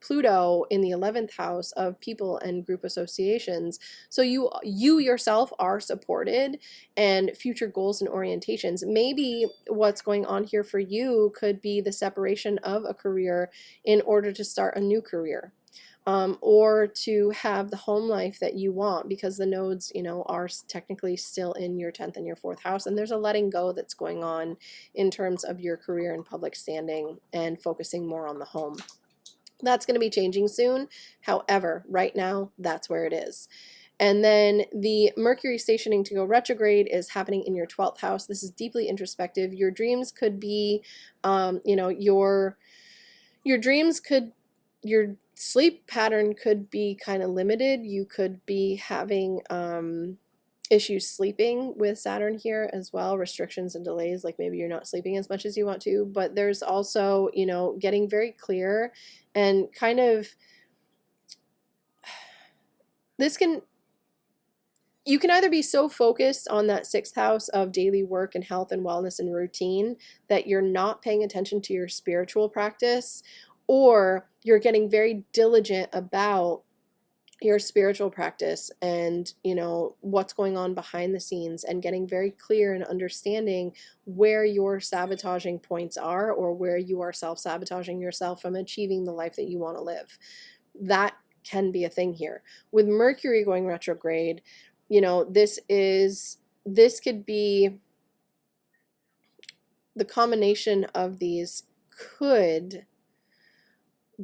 Pluto in the 11th house of people and group associations. So you yourself are supported, and future goals and orientations. Maybe what's going on here for you could be the separation of a career in order to start a new career. Or to have the home life that you want, because the nodes, you know, are technically still in your 10th and your 4th house, and there's a letting go that's going on in terms of your career and public standing and focusing more on the home. That's going to be changing soon. However, right now, that's where it is. And then the Mercury stationing to go retrograde is happening in your 12th house. This is deeply introspective. Your dreams could be, you know, your dreams could, your sleep pattern could be kind of limited. You could be having issues sleeping with Saturn here as well, restrictions and delays, like maybe you're not sleeping as much as you want to. But there's also, you know, getting very clear and kind of, you can either be so focused on that 6th house of daily work and health and wellness and routine that you're not paying attention to your spiritual practice, or you're getting very diligent about your spiritual practice and, you know, what's going on behind the scenes, and getting very clear and understanding where your sabotaging points are, or where you are self-sabotaging yourself from achieving the life that you want to live. That can be a thing here. With Mercury going retrograde, you know, this could be, the combination of these could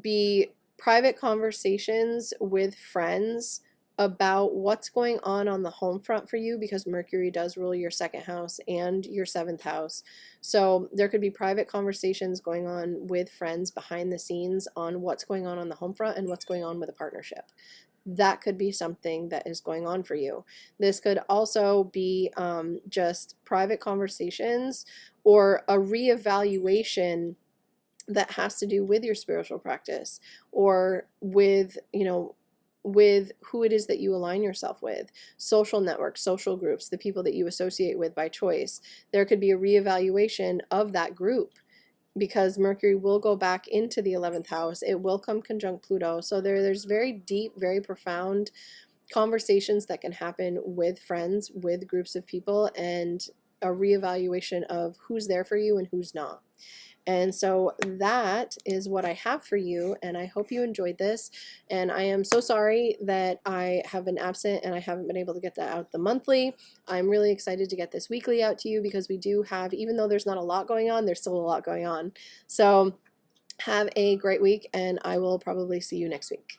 be private conversations with friends about what's going on the home front for you, because Mercury does rule your second house and your seventh house. So there could be private conversations going on with friends behind the scenes on what's going on the home front and what's going on with a partnership. That could be something that is going on for you. This could also be just private conversations or a reevaluation that has to do with your spiritual practice, or with, with who it is that you align yourself with, social networks, social groups, the people that you associate with by choice. There could be a reevaluation of that group, because Mercury will go back into the 11th house. It will come conjunct Pluto. So there's very deep, very profound conversations that can happen with friends, with groups of people, and a reevaluation of who's there for you and who's not. And so that is what I have for you, and I hope you enjoyed this. And I am so sorry that I have been absent and I haven't been able to get that out the monthly. I'm really excited to get this weekly out to you, because we do have, even though there's not a lot going on, there's still a lot going on. So have a great week, and I will probably see you next week.